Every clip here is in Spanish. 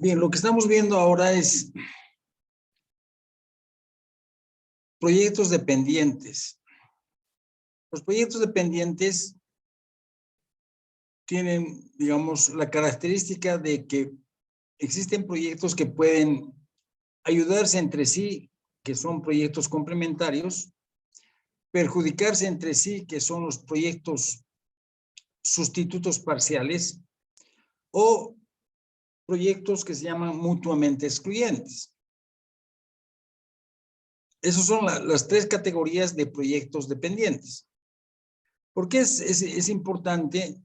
Bien, lo que estamos viendo ahora es proyectos dependientes. Los proyectos dependientes tienen, digamos, la característica de que existen proyectos que pueden ayudarse entre sí, que son proyectos complementarios, perjudicarse entre sí, que son los proyectos sustitutos parciales, o proyectos que se llaman mutuamente excluyentes. Esas son las tres categorías de proyectos dependientes. ¿Por qué es importante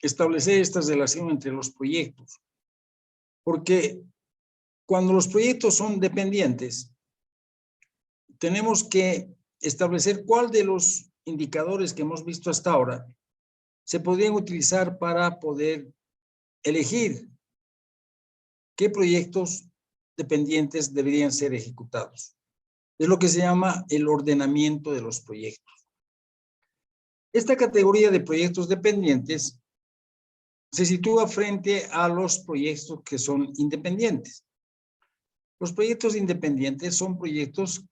establecer esta relación entre los proyectos? Porque cuando los proyectos son dependientes, tenemos que establecer cuál de los indicadores que hemos visto hasta ahora se podrían utilizar para poder elegir qué proyectos dependientes deberían ser ejecutados. Es lo que se llama el ordenamiento de los proyectos. Esta categoría de proyectos dependientes se sitúa frente a los proyectos que son independientes. Los proyectos independientes son proyectos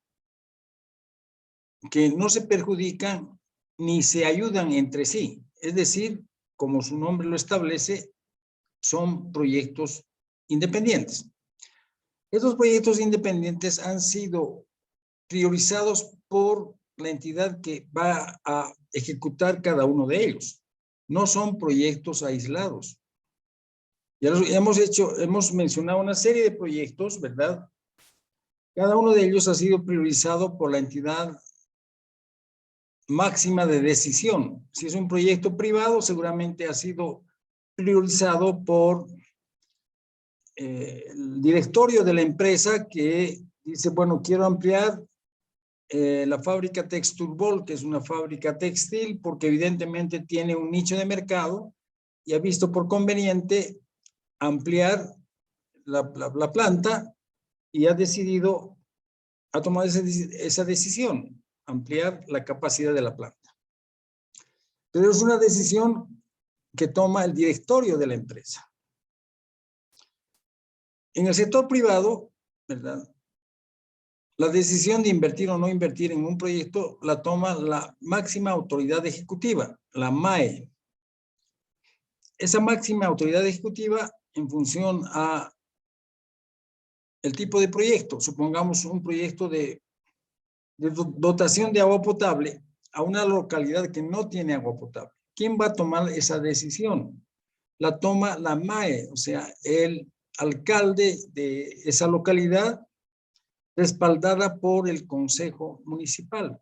que no se perjudican ni se ayudan entre sí. Es decir, como su nombre lo establece, son proyectos independientes. Estos proyectos independientes han sido priorizados por la entidad que va a ejecutar cada uno de ellos. No son proyectos aislados. Ya hemos mencionado una serie de proyectos, ¿verdad? Cada uno de ellos ha sido priorizado por la entidad máxima de decisión. Si es un proyecto privado, seguramente ha sido priorizado por el directorio de la empresa que dice, bueno, quiero ampliar la fábrica Texturbol, que es una fábrica textil, porque evidentemente tiene un nicho de mercado y ha visto por conveniente ampliar la planta y ha decidido, ha tomado esa decisión, ampliar la capacidad de la planta. Pero es una decisión que toma el directorio de la empresa. En el sector privado, ¿verdad? La decisión de invertir o no invertir en un proyecto la toma la máxima autoridad ejecutiva, la MAE. Esa máxima autoridad ejecutiva, en función a el tipo de proyecto, supongamos un proyecto de dotación de agua potable a una localidad que no tiene agua potable. ¿Quién va a tomar esa decisión? La toma la MAE, o sea, el alcalde de esa localidad, respaldada por el Consejo Municipal.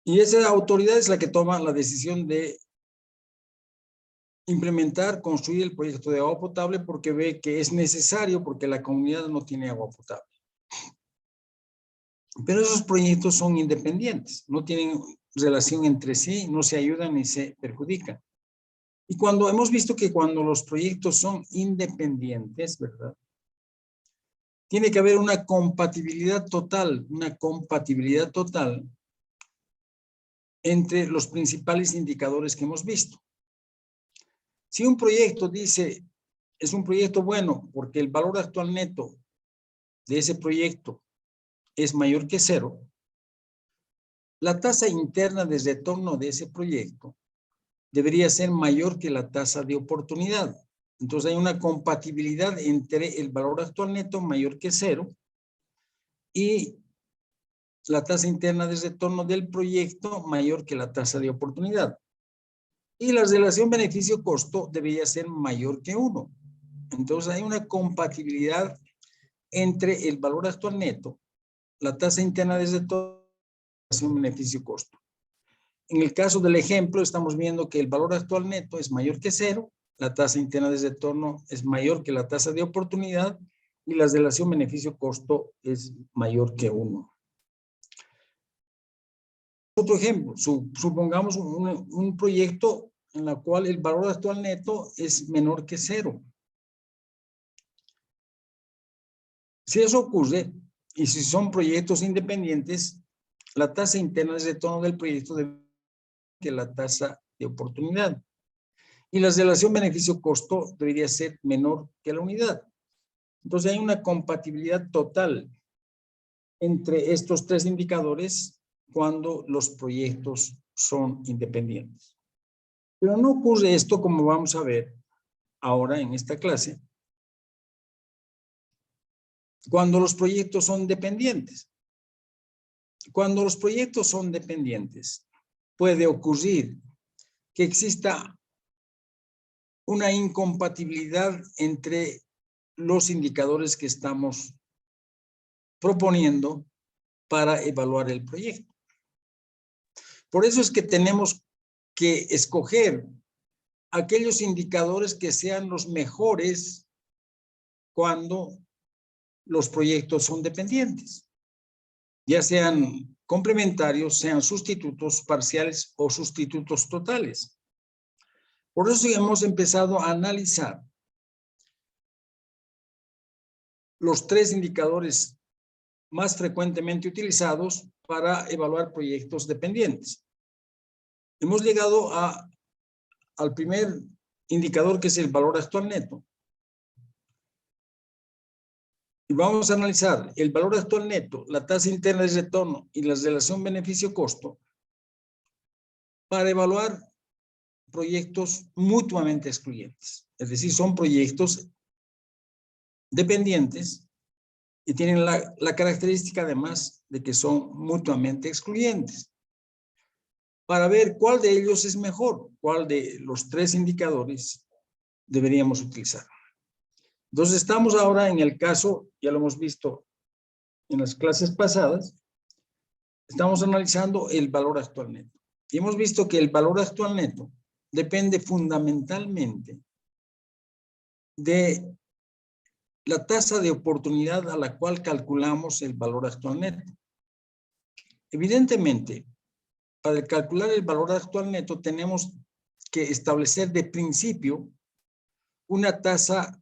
Y esa autoridad es la que toma la decisión de implementar, construir el proyecto de agua potable porque ve que es necesario porque la comunidad no tiene agua potable. Pero esos proyectos son independientes, no tienen relación entre sí, no se ayudan ni se perjudican. Y cuando hemos visto que cuando los proyectos son independientes, ¿verdad? Tiene que haber una compatibilidad total entre los principales indicadores que hemos visto. Si un proyecto dice, es un proyecto bueno porque el valor actual neto de ese proyecto es mayor que cero, la tasa interna de retorno de ese proyecto debería ser mayor que la tasa de oportunidad. Entonces hay una compatibilidad entre el valor actual neto mayor que cero y la tasa interna de retorno del proyecto mayor que la tasa de oportunidad. Y la relación beneficio-costo debería ser mayor que 1. Entonces hay una compatibilidad entre el valor actual neto, la tasa interna de retorno y la relación beneficio-costo. En el caso del ejemplo, estamos viendo que el valor actual neto es mayor que 0, la tasa interna de retorno es mayor que la tasa de oportunidad y la relación beneficio-costo es mayor que 1. Otro ejemplo, supongamos un proyecto en el cual el valor actual neto es menor que 0. Si eso ocurre, y si son proyectos independientes, la tasa interna de retorno del proyecto debe ser que la tasa de oportunidad. y la relación beneficio-costo debería ser menor que la unidad. Entonces hay una compatibilidad total entre estos tres indicadores cuando los proyectos son independientes. Pero no ocurre esto como vamos a ver ahora en esta clase, cuando los proyectos son dependientes. Cuando los proyectos son dependientes, puede ocurrir que exista una incompatibilidad entre los indicadores que estamos proponiendo para evaluar el proyecto. Por eso es que tenemos que escoger aquellos indicadores que sean los mejores cuando los proyectos son dependientes, ya sean complementarios, sean sustitutos parciales o sustitutos totales. Por eso hemos empezado a analizar los tres indicadores más frecuentemente utilizados para evaluar proyectos dependientes. Hemos llegado al primer indicador, que es el valor actual neto. Y vamos a analizar el valor actual neto, la tasa interna de retorno y la relación beneficio-costo para evaluar proyectos mutuamente excluyentes. Es decir, son proyectos dependientes y tienen la característica además de que son mutuamente excluyentes. Para ver cuál de ellos es mejor, cuál de los tres indicadores deberíamos utilizar. Entonces estamos ahora en el caso, ya lo hemos visto en las clases pasadas, estamos analizando el valor actual neto. Y hemos visto que el valor actual neto depende fundamentalmente de la tasa de oportunidad a la cual calculamos el valor actual neto. Evidentemente, para calcular el valor actual neto tenemos que establecer de principio una tasa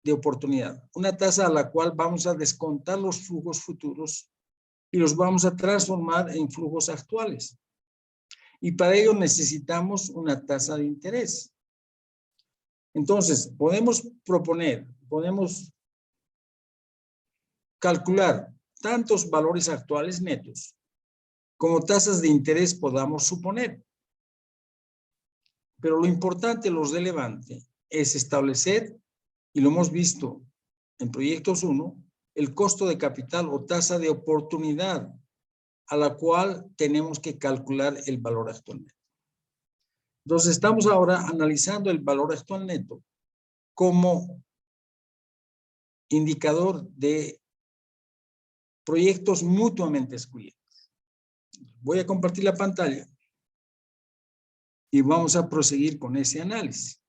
de oportunidad, una tasa a la cual vamos a descontar los flujos futuros y los vamos a transformar en flujos actuales. Y para ello necesitamos una tasa de interés. Entonces, podemos calcular tantos valores actuales netos como tasas de interés podamos suponer. Pero lo importante, lo relevante, es establecer, y lo hemos visto en proyectos 1, el costo de capital o tasa de oportunidad a la cual tenemos que calcular el valor actual neto. Entonces, estamos ahora analizando el valor actual neto como indicador de proyectos mutuamente excluyentes. Voy a compartir la pantalla y vamos a proseguir con ese análisis.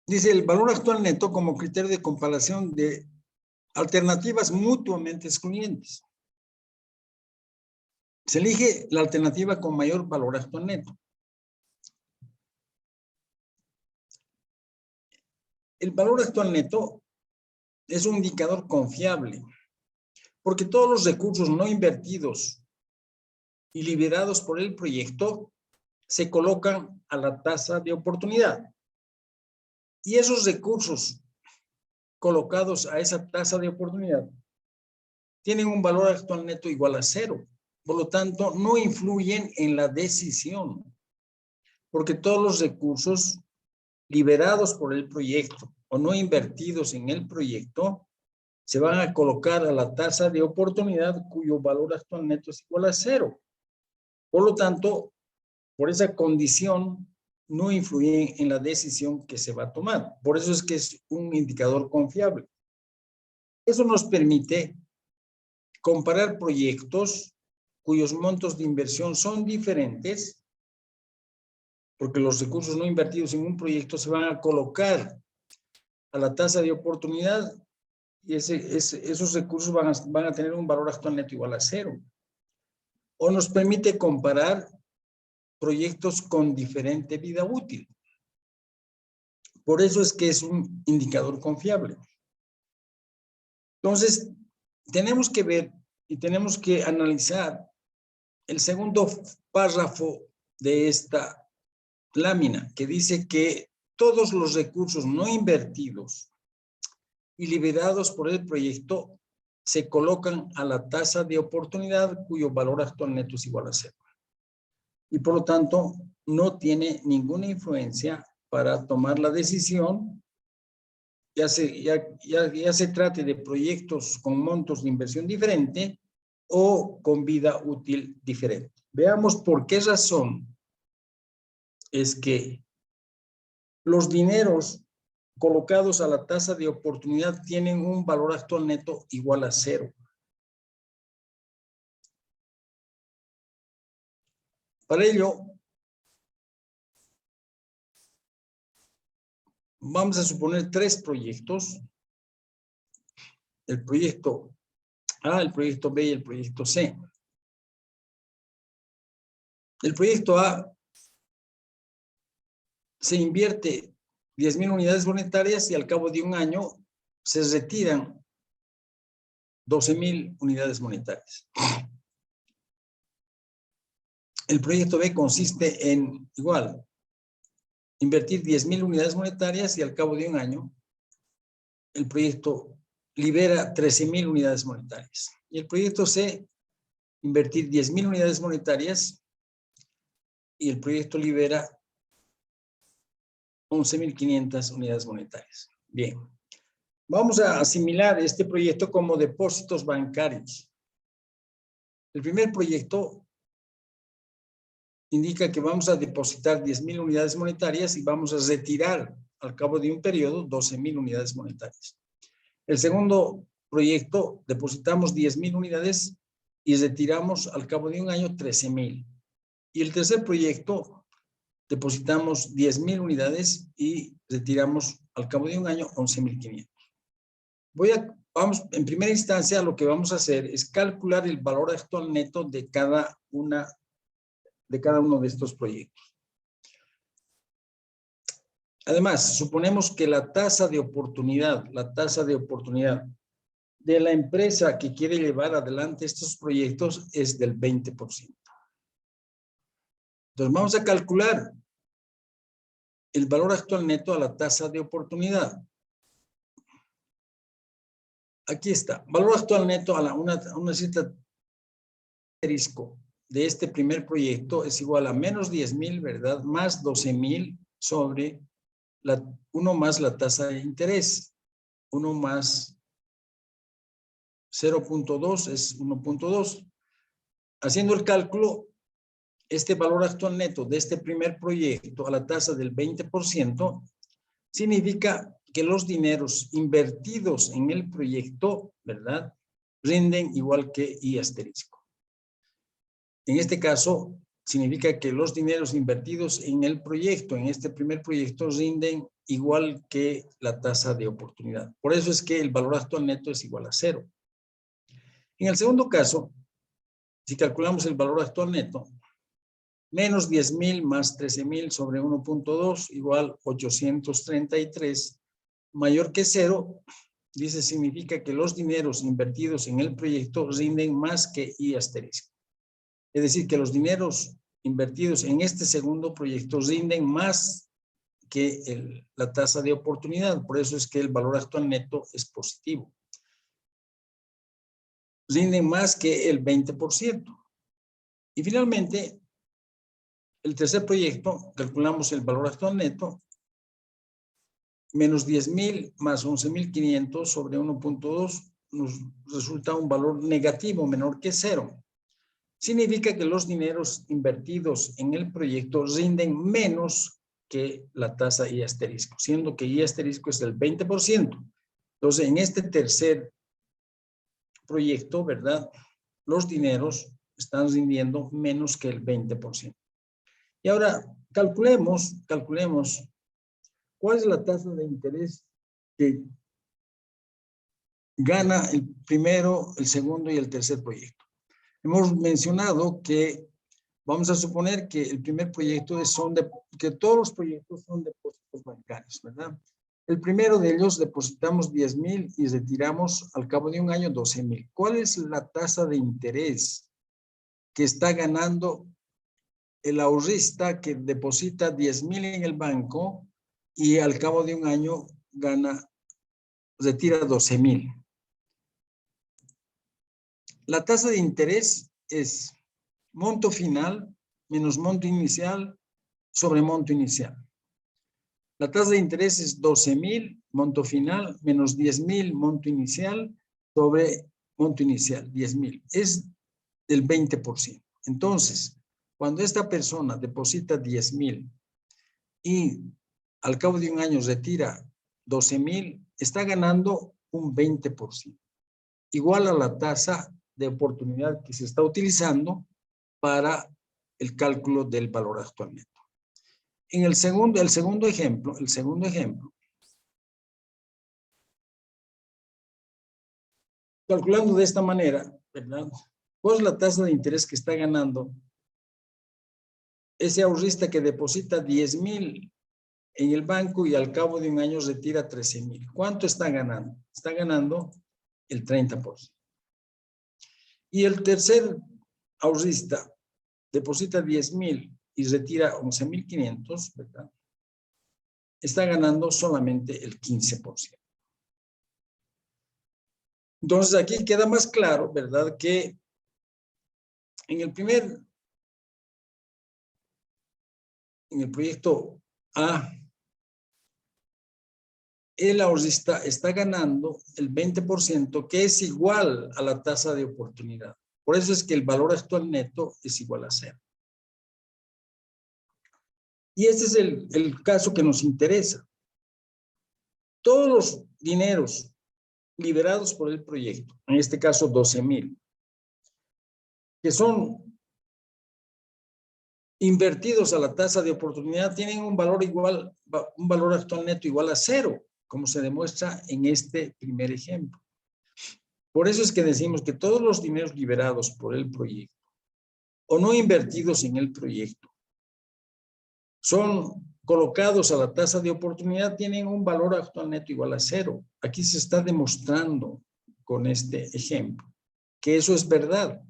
Dice el valor actual neto como criterio de comparación de alternativas mutuamente excluyentes. Se elige la alternativa con mayor valor actual neto. El valor actual neto es un indicador confiable porque todos los recursos no invertidos y liberados por el proyecto se colocan a la tasa de oportunidad. Y esos recursos colocados a esa tasa de oportunidad tienen un valor actual neto igual a 0. Por lo tanto, no influyen en la decisión, porque todos los recursos liberados por el proyecto o no invertidos en el proyecto se van a colocar a la tasa de oportunidad cuyo valor actual neto es igual a 0. Por lo tanto, por esa condición, no influyen en la decisión que se va a tomar. Por eso es que es un indicador confiable. Eso nos permite comparar proyectos cuyos montos de inversión son diferentes, porque los recursos no invertidos en un proyecto se van a colocar a la tasa de oportunidad y esos recursos van a tener un valor actual neto igual a 0. O nos permite comparar proyectos con diferente vida útil. Por eso es que es un indicador confiable. Entonces, tenemos que ver y tenemos que analizar el segundo párrafo de esta lámina, que dice que todos los recursos no invertidos y liberados por el proyecto se colocan a la tasa de oportunidad cuyo valor actual neto es igual a 0. Y por lo tanto, no tiene ninguna influencia para tomar la decisión, ya se trate de proyectos con montos de inversión diferente o con vida útil diferente. Veamos por qué razón es que los dineros colocados a la tasa de oportunidad tienen un valor actual neto igual a 0. Para ello, vamos a suponer 3 proyectos. El proyecto A, el proyecto B y el proyecto C. El proyecto A se invierte 10,000 unidades monetarias y al cabo de un año se retiran 12,000 unidades monetarias. El proyecto B consiste en igual, invertir 10,000 unidades monetarias y al cabo de un año el proyecto libera 13,000 unidades monetarias. Y el proyecto C, invertir 10,000 unidades monetarias y el proyecto libera 11,500 unidades monetarias. Bien, vamos a asimilar este proyecto como depósitos bancarios. El primer proyecto indica que vamos a depositar 10,000 unidades monetarias y vamos a retirar al cabo de un periodo 12,000 unidades monetarias. El segundo proyecto, depositamos 10,000 unidades y retiramos al cabo de un año 13,000. Y el tercer proyecto, depositamos 10,000 unidades y retiramos al cabo de un año 11,500. Vamos, en primera instancia, lo que vamos a hacer es calcular el valor actual neto de cada uno de estos proyectos. Además, suponemos que la tasa de oportunidad de la empresa que quiere llevar adelante estos proyectos es del 20%. Entonces, vamos a calcular el valor actual neto a la tasa de oportunidad. Aquí está. Valor actual neto a una cierta asterisco de este primer proyecto es igual a menos 10,000, ¿verdad? Más 12,000 sobre 1 más la tasa de interés. 1 más 0.2 es 1.2. Haciendo el cálculo, este valor actual neto de este primer proyecto a la tasa del 20% significa que los dineros invertidos en el proyecto, ¿verdad?, rinden igual que I asterisco. En este caso, significa que los dineros invertidos en el proyecto, en este primer proyecto, rinden igual que la tasa de oportunidad. Por eso es que el valor actual neto es igual a 0. En el segundo caso, si calculamos el valor actual neto, menos 10,000 más 13,000 sobre 1.2 igual 833 mayor que 0, dice, significa que los dineros invertidos en el proyecto rinden más que I asterisco. Es decir, que los dineros invertidos en este segundo proyecto rinden más que la tasa de oportunidad. Por eso es que el valor actual neto es positivo. Rinden más que el 20%. Y finalmente, el tercer proyecto, calculamos el valor actual neto, menos 10,000 más 11,500 sobre 1.2 nos resulta un valor negativo, menor que 0. Significa que los dineros invertidos en el proyecto rinden menos que la tasa I asterisco, siendo que I asterisco es el 20%. Entonces, en este tercer proyecto, ¿verdad?, los dineros están rindiendo menos que el 20%. Y ahora calculemos cuál es la tasa de interés que gana el primero, el segundo y el tercer proyecto. Hemos mencionado que vamos a suponer que el primer proyecto que todos los proyectos son depósitos bancarios, ¿verdad? El primero de ellos depositamos 10,000 y retiramos al cabo de un año 12,000. ¿Cuál es la tasa de interés que está ganando el ahorrista que deposita 10,000 en el banco y al cabo de un año retira 12,000? La tasa de interés es monto final menos monto inicial sobre monto inicial. La tasa de interés es 12,000 monto final menos 10,000 monto inicial sobre monto inicial, 10,000. Es del 20%. Entonces, cuando esta persona deposita 10,000 y al cabo de un año retira 12,000, está ganando un 20%, igual a la tasa de oportunidad que se está utilizando para el cálculo del valor actual neto. En el segundo ejemplo, calculando de esta manera, ¿verdad? ¿Cuál es la tasa de interés que está ganando ese ahorrista que deposita 10,000 en el banco y al cabo de un año retira 13,000? ¿Cuánto está ganando? Está ganando el 30%. Y el tercer ahorrista deposita 10,000 y retira 11,500, ¿verdad? Está ganando solamente el 15%. Entonces aquí queda más claro, ¿verdad? Que en el proyecto A, el ahorrista está ganando el 20%, que es igual a la tasa de oportunidad. Por eso es que el valor actual neto es igual a 0. Y este es el caso que nos interesa. Todos los dineros liberados por el proyecto, en este caso 12,000, que son invertidos a la tasa de oportunidad, tienen un valor actual neto igual a 0, como se demuestra en este primer ejemplo. Por eso es que decimos que todos los dineros liberados por el proyecto o no invertidos en el proyecto son colocados a la tasa de oportunidad, tienen un valor actual neto igual a 0. Aquí se está demostrando con este ejemplo que eso es verdad.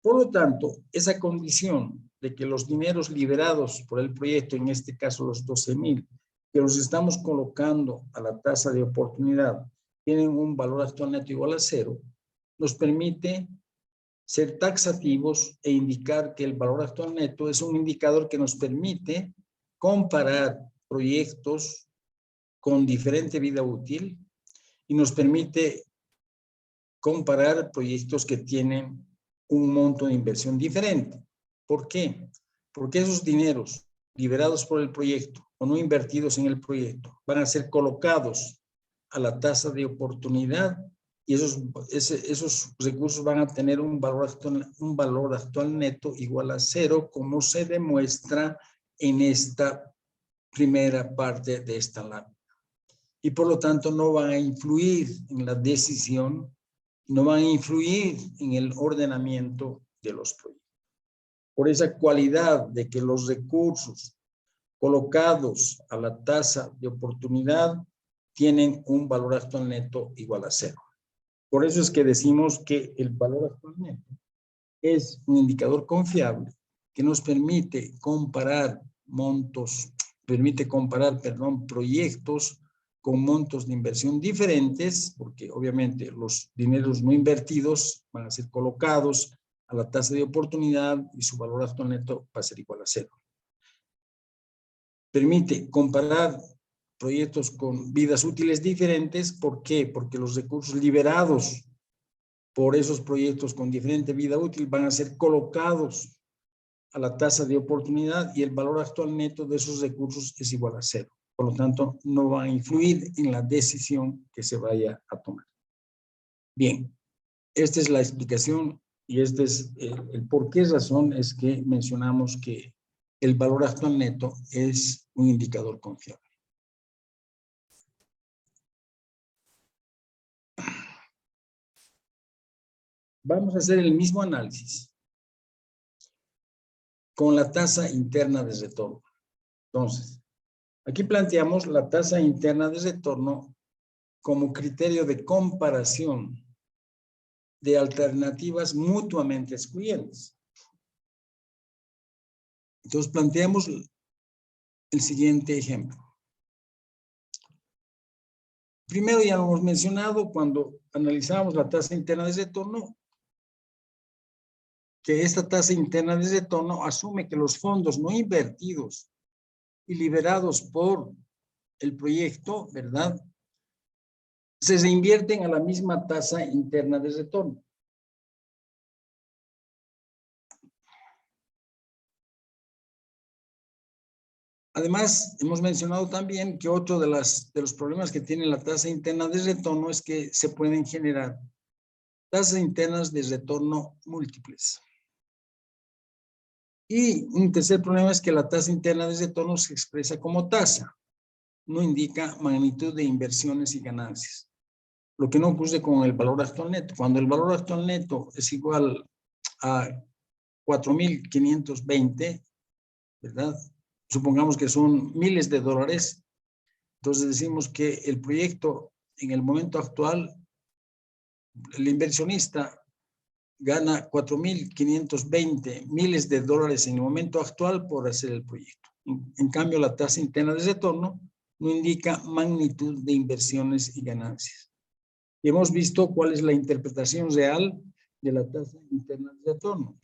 Por lo tanto, esa condición de que los dineros liberados por el proyecto, en este caso los 12,000, que los estamos colocando a la tasa de oportunidad, tienen un valor actual neto igual a 0, nos permite ser taxativos e indicar que el valor actual neto es un indicador que nos permite comparar proyectos con diferente vida útil y nos permite comparar proyectos que tienen un monto de inversión diferente. ¿Por qué? Porque esos dineros liberados por el proyecto o no invertidos en el proyecto van a ser colocados a la tasa de oportunidad y esos recursos van a tener un valor actual neto igual a 0, como se demuestra en esta primera parte de esta lámina. Y por lo tanto no van a influir en la decisión, no van a influir en el ordenamiento de los proyectos. Por esa cualidad de que los recursos colocados a la tasa de oportunidad tienen un valor actual neto igual a 0. Por eso es que decimos que el valor actual neto es un indicador confiable que nos permite comparar proyectos con montos de inversión diferentes, porque obviamente los dineros no invertidos van a ser colocados a la tasa de oportunidad y su valor actual neto va a ser igual a 0. Permite comparar proyectos con vidas útiles diferentes. ¿Por qué? Porque los recursos liberados por esos proyectos con diferente vida útil van a ser colocados a la tasa de oportunidad y el valor actual neto de esos recursos es igual a 0. Por lo tanto, no va a influir en la decisión que se vaya a tomar. Bien, esta es la explicación Y este es el por qué razón es que mencionamos que el valor actual neto es un indicador confiable. Vamos a hacer el mismo análisis con la tasa interna de retorno. Entonces, aquí planteamos la tasa interna de retorno como criterio de comparación de alternativas mutuamente excluyentes. Entonces, planteamos el siguiente ejemplo. Primero, ya lo hemos mencionado cuando analizamos la tasa interna de retorno, que esta tasa interna de retorno asume que los fondos no invertidos y liberados por el proyecto, ¿verdad?, se reinvierten a la misma tasa interna de retorno. Además, hemos mencionado también que otro de los problemas que tiene la tasa interna de retorno es que se pueden generar tasas internas de retorno múltiples. Y un tercer problema es que la tasa interna de retorno se expresa como tasa, no indica magnitud de inversiones y ganancias. Lo que no ocurre con el valor actual neto. Cuando el valor actual neto es igual a 4.520, ¿verdad? Supongamos que son miles de dólares. Entonces decimos que el proyecto en el momento actual, el inversionista gana 4.520 miles de dólares en el momento actual por hacer el proyecto. En cambio, la tasa interna de retorno no indica magnitud de inversiones y ganancias. Y hemos visto cuál es la interpretación real de la tasa interna de retorno,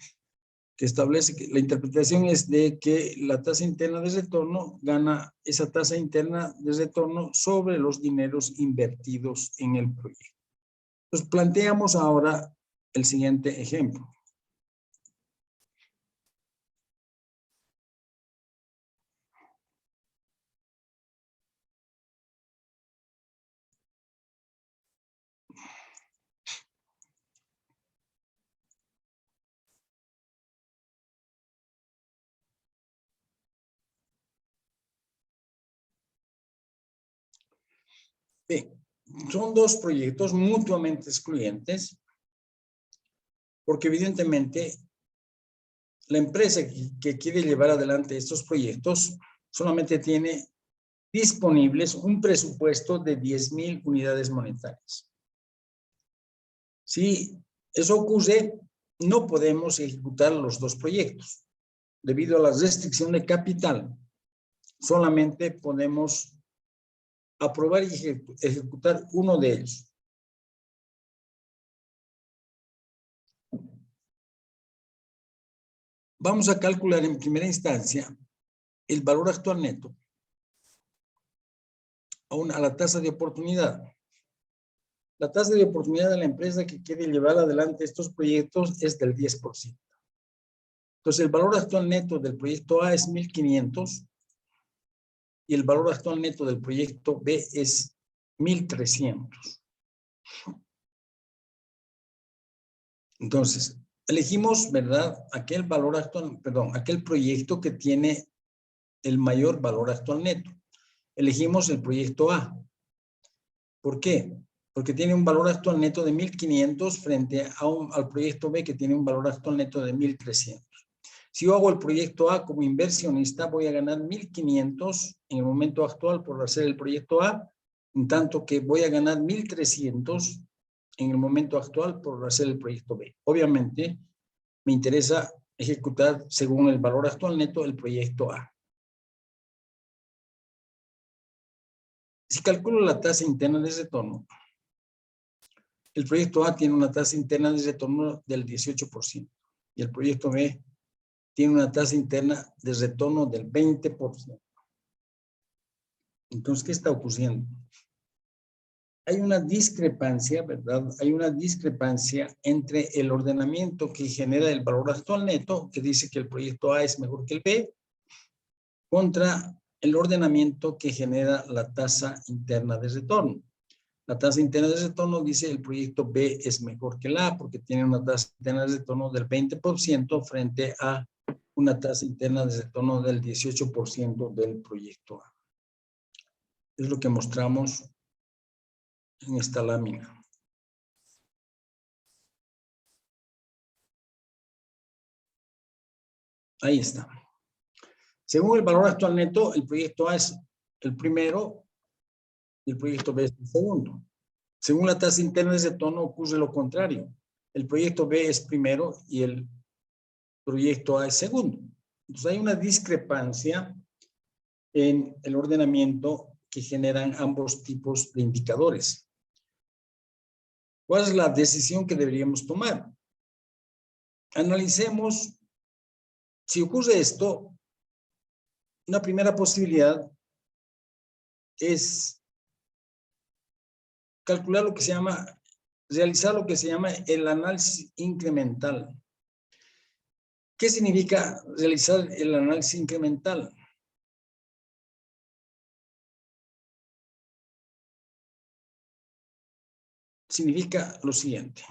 que establece que la interpretación es de que la tasa interna de retorno gana esa tasa interna de retorno sobre los dineros invertidos en el proyecto. Entonces, planteamos ahora el siguiente ejemplo. Bien, son dos proyectos mutuamente excluyentes, porque evidentemente la empresa que quiere llevar adelante estos proyectos solamente tiene disponibles un presupuesto de 10,000 unidades monetarias. Si eso ocurre, no podemos ejecutar los dos proyectos. Debido a la restricción de capital, solamente podemos aprobar y ejecutar uno de ellos. Vamos a calcular en primera instancia el valor actual neto a la tasa de oportunidad. La tasa de oportunidad de la empresa que quiere llevar adelante estos proyectos es del 10%. Entonces, el valor actual neto del proyecto A es 1.500 y el valor actual neto del proyecto B es 1.300. Entonces, elegimos, ¿verdad?, aquel valor actual, perdón, aquel proyecto que tiene el mayor valor actual neto. Elegimos el proyecto A. ¿Por qué? Porque tiene un valor actual neto de 1.500 frente al proyecto B que tiene un valor actual neto de 1.300. Si yo hago el proyecto A como inversionista, voy a ganar 1.500 en el momento actual por hacer el proyecto A, en tanto que voy a ganar 1.300 en el momento actual por hacer el proyecto B. Obviamente, me interesa ejecutar según el valor actual neto el proyecto A. Si calculo la tasa interna de retorno, el proyecto A tiene una tasa interna de retorno del 18% y el proyecto B tiene una tasa interna de retorno del 20%. Entonces, ¿qué está ocurriendo? Hay una discrepancia, ¿verdad? Hay una discrepancia entre el ordenamiento que genera el valor actual neto, que dice que el proyecto A es mejor que el B, contra el ordenamiento que genera la tasa interna de retorno. La tasa interna de retorno dice el proyecto B es mejor que la A porque tiene una tasa interna de retorno del 20% frente a una tasa interna de retorno del 18% del proyecto A. Es lo que mostramos en esta lámina. Ahí está. Según el valor actual neto, el proyecto A es el primero y el proyecto B es el segundo. Según la tasa interna de retorno ocurre lo contrario. El proyecto B es primero y el proyecto A es segundo. Entonces hay una discrepancia en el ordenamiento que generan ambos tipos de indicadores. ¿Cuál es la decisión que deberíamos tomar? Analicemos si ocurre esto. Una primera posibilidad es calcular lo que se llama, realizar lo que se llama el análisis incremental. ¿Qué significa realizar el análisis incremental? Significa lo siguiente.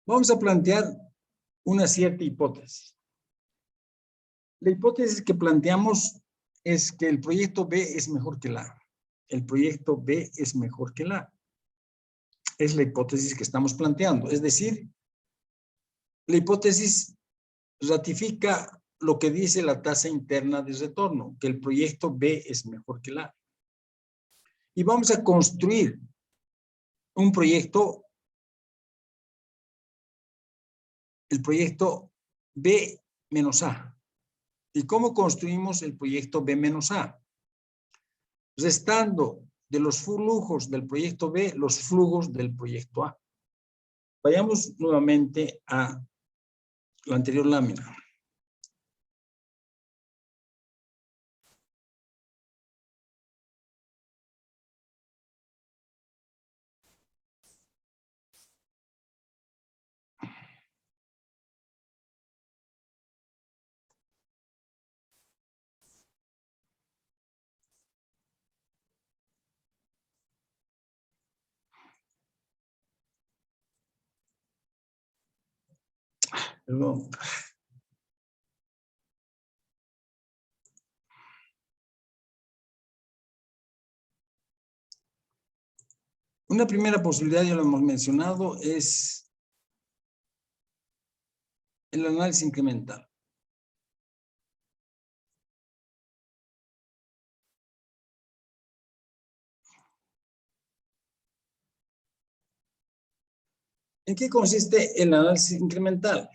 Vamos a plantear una cierta hipótesis. La hipótesis que planteamos es que el proyecto B es mejor que la A. El proyecto B es mejor que la A. Es la hipótesis que estamos planteando. Es decir, la hipótesis ratifica lo que dice la tasa interna de retorno, que el proyecto B es mejor que la A. Y vamos a construir un proyecto, el proyecto B menos A. ¿Y cómo construimos el proyecto B menos A? Restando de los flujos del proyecto B los flujos del proyecto A. Vayamos nuevamente a la anterior lámina. Perdón. Una primera posibilidad, ya lo hemos mencionado, es el análisis incremental. ¿En qué consiste el análisis incremental?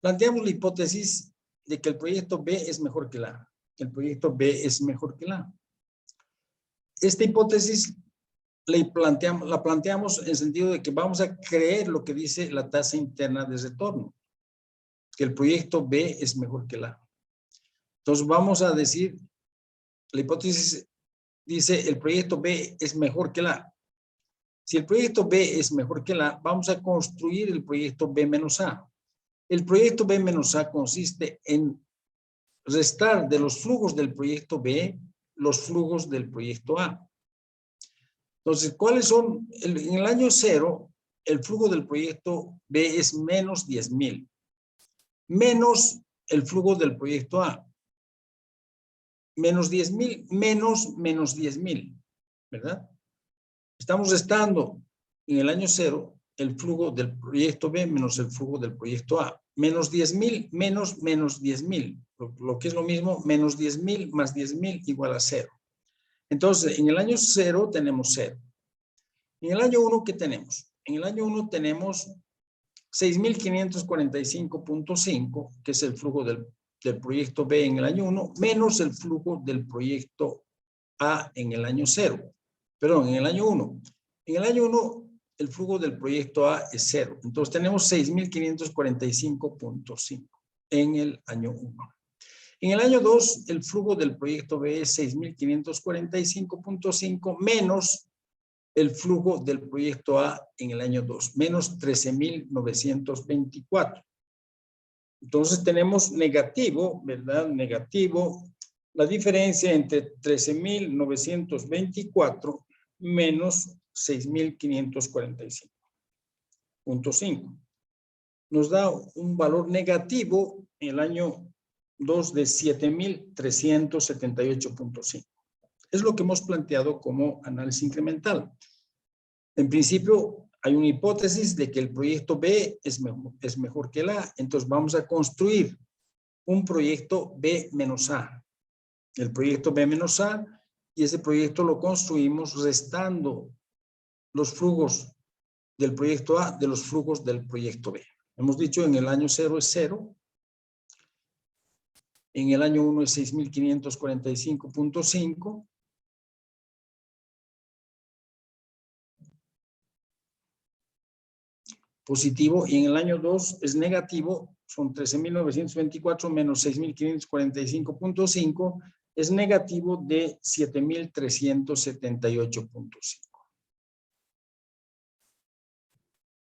Planteamos la hipótesis de que el proyecto B es mejor que la A. El proyecto B es mejor que la A. Esta hipótesis la planteamos en el sentido de que vamos a creer lo que dice la tasa interna de retorno, que el proyecto B es mejor que la A. Entonces vamos a decir, la hipótesis dice el proyecto B es mejor que la A. Si el proyecto B es mejor que la A, vamos a construir el proyecto B menos A. El proyecto B menos A consiste en restar de los flujos del proyecto B los flujos del proyecto A. Entonces, ¿cuáles son? En el año 0, el flujo del proyecto B es menos 10,000, menos el flujo del proyecto A. Menos 10,000, menos 10,000, ¿verdad? Estamos restando en el año 0 el flujo del proyecto B menos el flujo del proyecto A. Menos 10,000 menos 10,000. Lo que es lo mismo, menos 10,000 más 10,000 igual a 0. Entonces, en el año 0 tenemos 0. En el año 1, ¿qué tenemos? En el año 1 tenemos 6,545.5, que es el flujo del proyecto B en el año 1, menos el flujo del proyecto A en el año 0. Perdón, en el año 1. En el año 1, el flujo del proyecto A es 0. Entonces tenemos 6,545.5 en el año 1. En el año 2, el flujo del proyecto B es 6,545.5 menos el flujo del proyecto A en el año 2, menos 13,924. Entonces tenemos negativo, ¿verdad? Negativo, la diferencia entre 13.924 menos 6.545.5. Nos da un valor negativo en el año 2 de 7.378.5. Es lo que hemos planteado como análisis incremental. En principio, hay una hipótesis de que el proyecto B es mejor que el A. Entonces, vamos a construir un proyecto B menos A. El proyecto B menos A, y ese proyecto lo construimos restando los flujos del proyecto A de los flujos del proyecto B. Hemos dicho en el año 0 es 0. En el año 1 es 6.545.5. Positivo, y en el año 2 es negativo, son 13.924 menos 6.545.5, es negativo de 7.378.5.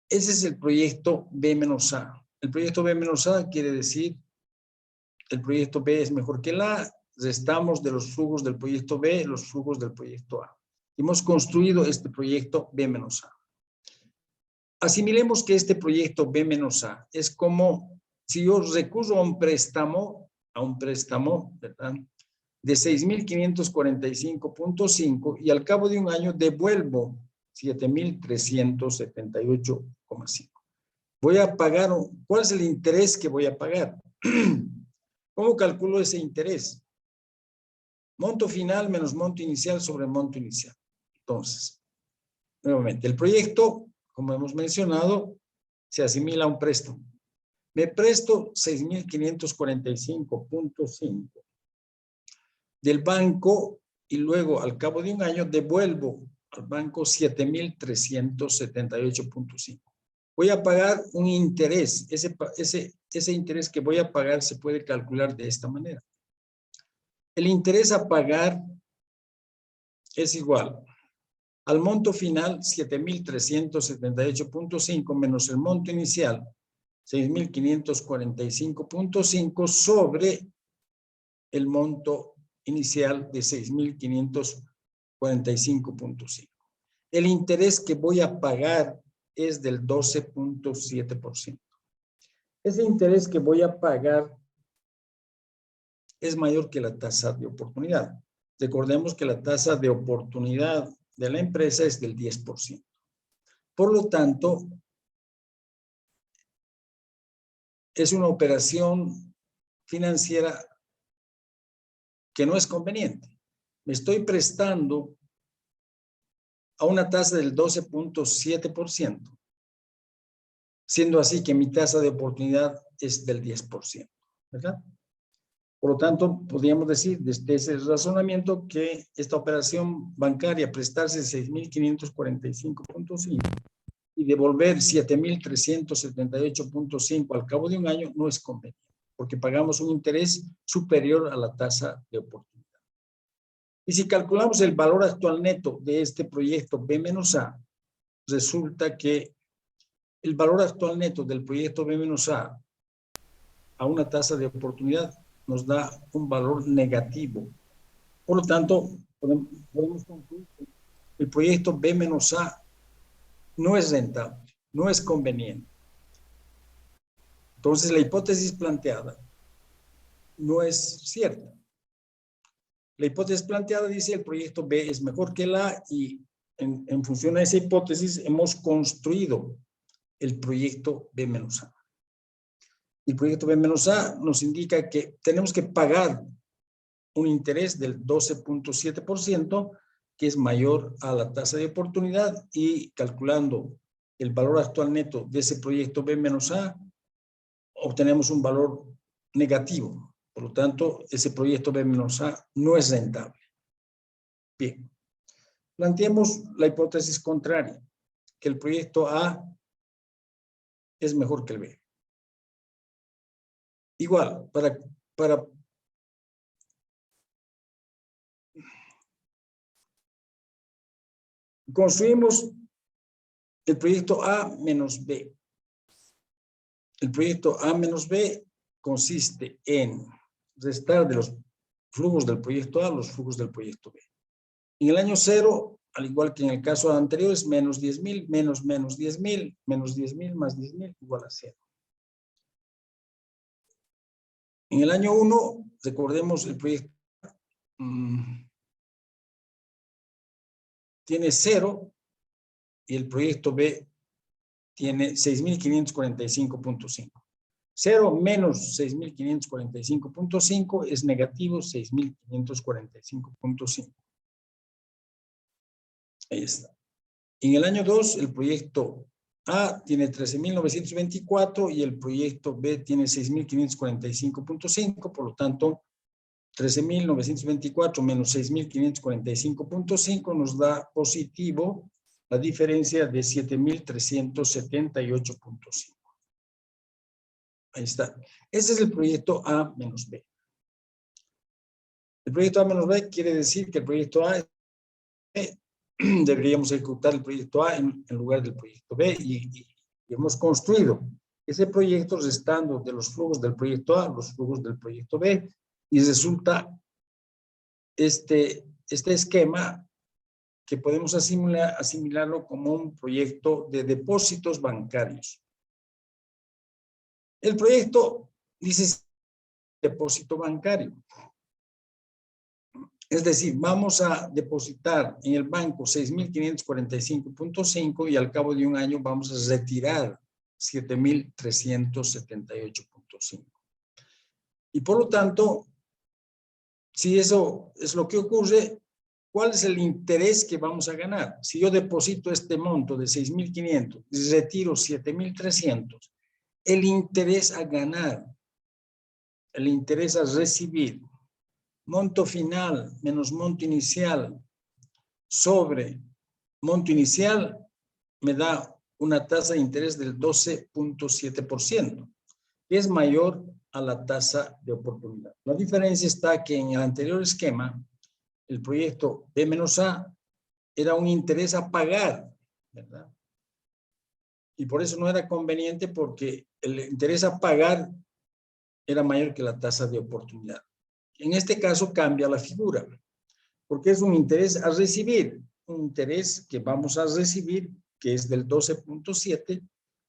Ese es el proyecto B menos A. El proyecto B menos A quiere decir el proyecto B es mejor que el A, restamos de los flujos del proyecto B los flujos del proyecto A. Hemos construido este proyecto B menos A. Asimilemos que este proyecto B menos A es como si yo recurro a un préstamo, ¿verdad?, de 6.545.5 y al cabo de un año devuelvo 7.378.5. Voy a pagar, ¿cuál es el interés que voy a pagar? ¿Cómo calculo ese interés? Monto final menos monto inicial sobre monto inicial. Entonces, nuevamente, el proyecto, como hemos mencionado, se asimila a un préstamo. Me presto 6.545.5 del banco y luego al cabo de un año devuelvo al banco 7.378.5. Voy a pagar un interés. Ese interés que voy a pagar se puede calcular de esta manera. El interés a pagar es igual al monto final 7.378.5 menos el monto inicial 6.545.5 sobre el monto inicial de 6.545.5. El interés que voy a pagar es del 12.7%. Ese interés que voy a pagar es mayor que la tasa de oportunidad. Recordemos que la tasa de oportunidad de la empresa es del 10%. Por lo tanto, es una operación financiera que no es conveniente. Me estoy prestando a una tasa del 12.7%, siendo así que mi tasa de oportunidad es del 10%, ¿verdad? Por lo tanto, podríamos decir desde ese razonamiento que esta operación bancaria, prestarse 6.545.5 y devolver 7.378.5 al cabo de un año, no es conveniente, porque pagamos un interés superior a la tasa de oportunidad. Y si calculamos el valor actual neto de este proyecto B-A, resulta que el valor actual neto del proyecto B-A a una tasa de oportunidad nos da un valor negativo. Por lo tanto, podemos concluir que el proyecto B-A no es rentable, no es conveniente. Entonces, la hipótesis planteada no es cierta. La hipótesis planteada dice el proyecto B es mejor que el A y en función a esa hipótesis hemos construido el proyecto B-A. El proyecto B-A nos indica que tenemos que pagar un interés del 12.7%, que es mayor a la tasa de oportunidad, y calculando el valor actual neto de ese proyecto B-A, obtenemos un valor negativo. Por lo tanto, ese proyecto B-A no es rentable. Bien. Planteemos la hipótesis contraria, que el proyecto A es mejor que el B. Igual, para construimos el proyecto A menos B. El proyecto A menos B consiste en restar de los flujos del proyecto A los flujos del proyecto B. En el año 0, al igual que en el caso anterior, es menos 10.000, menos 10.000, menos 10.000 más 10.000 igual a 0. En el año 1, recordemos, el proyecto tiene 0 y el proyecto B tiene 6.545.5. 0 menos 6.545.5 es negativo 6.545.5. Ahí está. En el año 2, el proyecto A tiene 13.924 y el proyecto B tiene 6.545.5, por lo tanto, 13.924 menos 6.545.5 nos da positivo la diferencia de 7.378.5. Ahí está. Ese es el proyecto A menos B. El proyecto A menos B quiere decir que el proyecto A deberíamos ejecutar el proyecto A en lugar del proyecto B y hemos construido ese proyecto restando de los flujos del proyecto A los flujos del proyecto B y resulta este esquema que podemos asimilarlo como un proyecto de depósitos bancarios. El proyecto dice depósito bancario. Es decir, vamos a depositar en el banco 6.545.5 y al cabo de un año vamos a retirar 7.378.5. Y por lo tanto, si eso es lo que ocurre, ¿cuál es el interés que vamos a ganar? Si yo deposito este monto de 6.500 y retiro 7.300, el interés a ganar, el interés a recibir, monto final menos monto inicial sobre monto inicial me da una tasa de interés del 12.7%, que es mayor a la tasa de oportunidad. La diferencia está que en el anterior esquema, el proyecto B menos A era un interés a pagar, ¿verdad? Y por eso no era conveniente porque el interés a pagar era mayor que la tasa de oportunidad. En este caso cambia la figura, porque es un interés a recibir, un interés que vamos a recibir, que es del 12.7,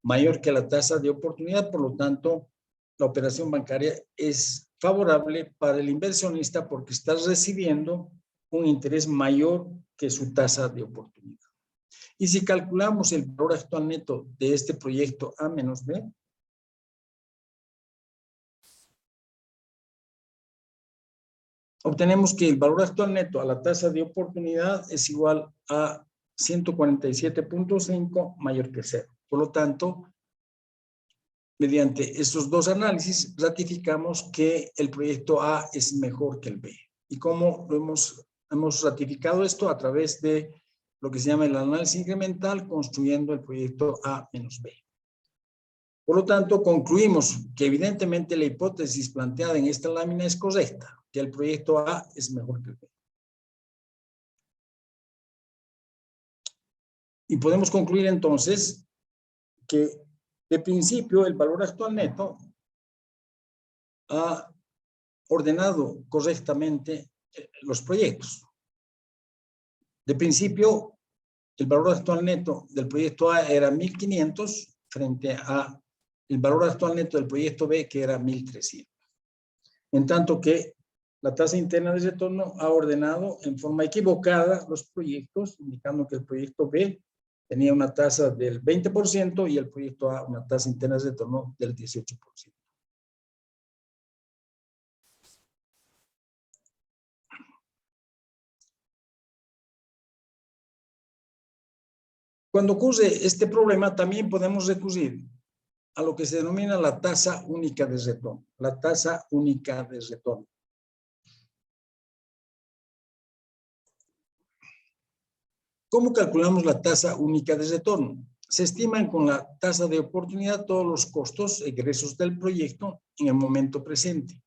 mayor que la tasa de oportunidad, por lo tanto, la operación bancaria es favorable para el inversionista porque está recibiendo un interés mayor que su tasa de oportunidad. Y si calculamos el valor actual neto de este proyecto A menos B, obtenemos que el valor actual neto a la tasa de oportunidad es igual a 147.5 mayor que 0. Por lo tanto, mediante estos dos análisis, ratificamos que el proyecto A es mejor que el B. ¿Y cómo lo hemos ratificado esto? A través de lo que se llama el análisis incremental, construyendo el proyecto A menos B. Por lo tanto, concluimos que evidentemente la hipótesis planteada en esta lámina es correcta, que el proyecto A es mejor que el B. Y podemos concluir entonces que de principio el valor actual neto ha ordenado correctamente los proyectos. De principio, el valor actual neto del proyecto A era 1.500 frente a el valor actual neto del proyecto B, que era 1.300. En tanto que la tasa interna de retorno ha ordenado en forma equivocada los proyectos, indicando que el proyecto B tenía una tasa del 20% y el proyecto A una tasa interna de retorno del 18%. Cuando ocurre este problema, también podemos recurrir a lo que se denomina la tasa única de retorno. La tasa única de retorno. ¿Cómo calculamos la tasa única de retorno? Se estiman con la tasa de oportunidad todos los costos egresos del proyecto en el momento presente.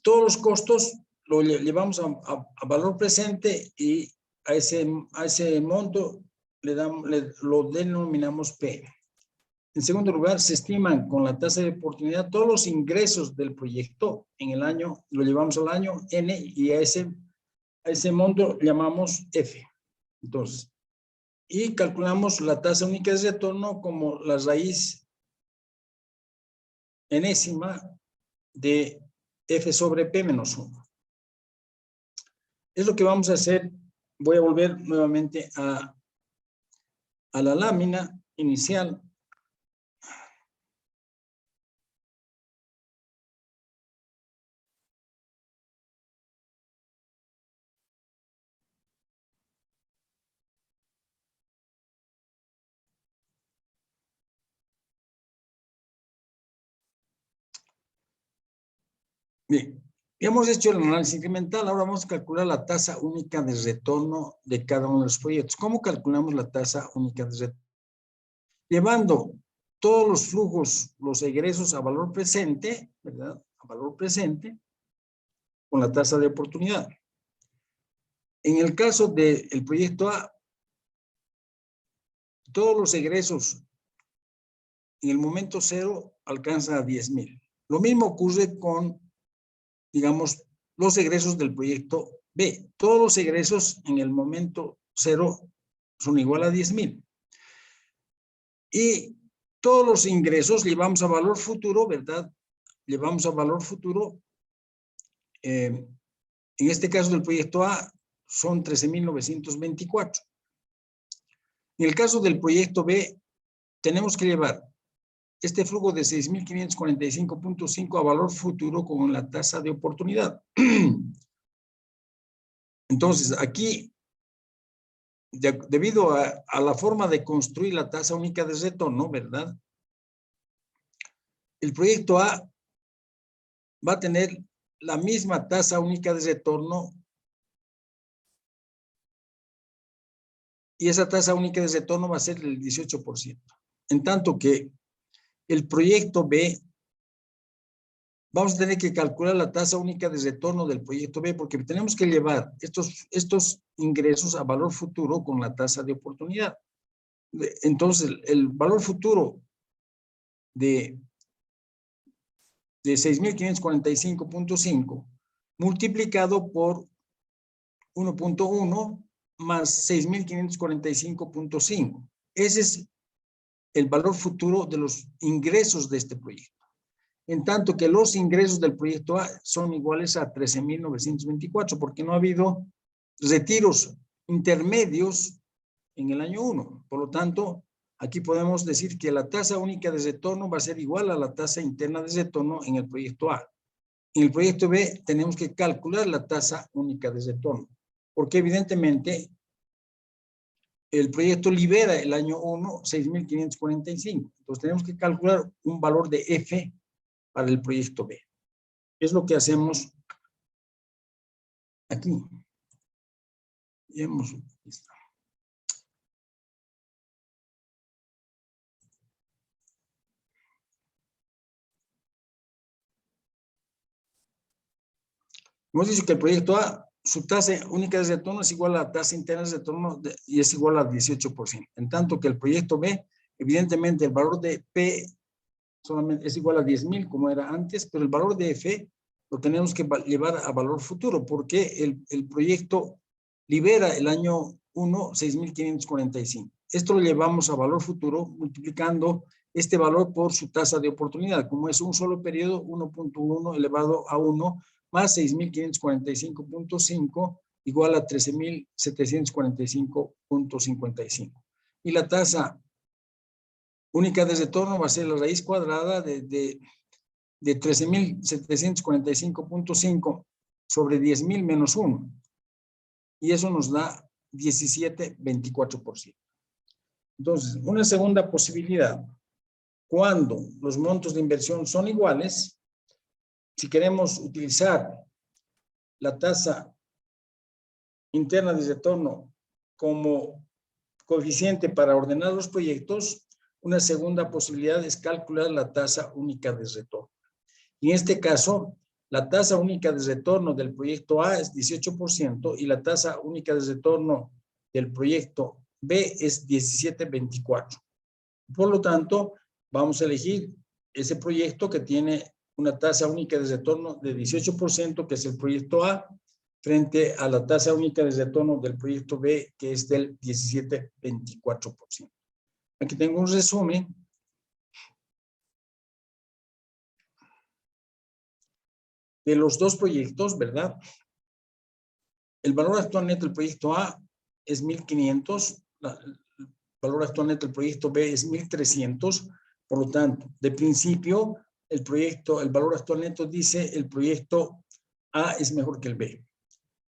Todos los costos lo llevamos a valor presente y a ese monto lo denominamos P. En segundo lugar, se estiman con la tasa de oportunidad todos los ingresos del proyecto en el año, lo llevamos al año N y a ese monto llamamos F. Entonces, y calculamos la tasa única de retorno como la raíz enésima de F sobre P menos 1. Es lo que vamos a hacer. Voy a volver nuevamente a la lámina inicial. Bien, hemos hecho el análisis incremental, ahora vamos a calcular la tasa única de retorno de cada uno de los proyectos. ¿Cómo calculamos la tasa única de retorno? Llevando todos los flujos, los egresos a valor presente, ¿verdad? A valor presente, con la tasa de oportunidad. En el caso del proyecto A, todos los egresos en el momento cero alcanzan a 10,000. Lo mismo ocurre con, digamos, los egresos del proyecto B. Todos los egresos en el momento cero son igual a 10,000. Y todos los ingresos llevamos a valor futuro, ¿verdad? Llevamos a valor futuro. En este caso del proyecto A son 13,924. En el caso del proyecto B, tenemos que llevar este flujo de 6,545.5 a valor futuro con la tasa de oportunidad. Entonces, aquí, debido a la forma de construir la tasa única de retorno, ¿verdad? El proyecto A va a tener la misma tasa única de retorno y esa tasa única de retorno va a ser el 18%. En tanto que el proyecto B, vamos a tener que calcular la tasa única de retorno del proyecto B porque tenemos que llevar estos ingresos a valor futuro con la tasa de oportunidad. Entonces, el valor futuro de 6,545.5 multiplicado por 1.1 más 6,545.5. Ese es el valor futuro de los ingresos de este proyecto. En tanto que los ingresos del proyecto A son iguales a 13,924 porque no ha habido retiros intermedios en el año 1. Por lo tanto, aquí podemos decir que la tasa única de retorno va a ser igual a la tasa interna de retorno en el proyecto A. En el proyecto B tenemos que calcular la tasa única de retorno, porque evidentemente el proyecto libera el año 1 6,545. Entonces tenemos que calcular un valor de F para el proyecto B. Es lo que hacemos aquí. Y hemos visto. Hemos dicho que el proyecto A, su tasa única de retorno es igual a la tasa interna de retorno y es igual al 18%. En tanto que el proyecto B, evidentemente el valor de P solamente es igual a 10,000 como era antes, pero el valor de F lo tenemos que llevar a valor futuro porque el proyecto libera el año 1 6,545. Esto lo llevamos a valor futuro multiplicando este valor por su tasa de oportunidad. Como es un solo periodo, 1.1 elevado a 1 más 6,545.5 igual a 13,745.55. Y la tasa única de retorno va a ser la raíz cuadrada de 13,745.5 sobre 10,000 menos 1. Y eso nos da 17,24%. Entonces, una segunda posibilidad, cuando los montos de inversión son iguales, si queremos utilizar la tasa interna de retorno como coeficiente para ordenar los proyectos, una segunda posibilidad es calcular la tasa única de retorno. Y en este caso, la tasa única de retorno del proyecto A es 18% y la tasa única de retorno del proyecto B es 1724. Por lo tanto, vamos a elegir ese proyecto que tiene una tasa única de retorno de 18%, que es el proyecto A, frente a la tasa única de retorno del proyecto B, que es del 17,24%. Aquí tengo un resumen. De los dos proyectos, ¿verdad? El valor actual neto del proyecto A es 1.500, el valor actual neto del proyecto B es 1.300, por lo tanto, de principio, el valor actual neto dice el proyecto A es mejor que el B.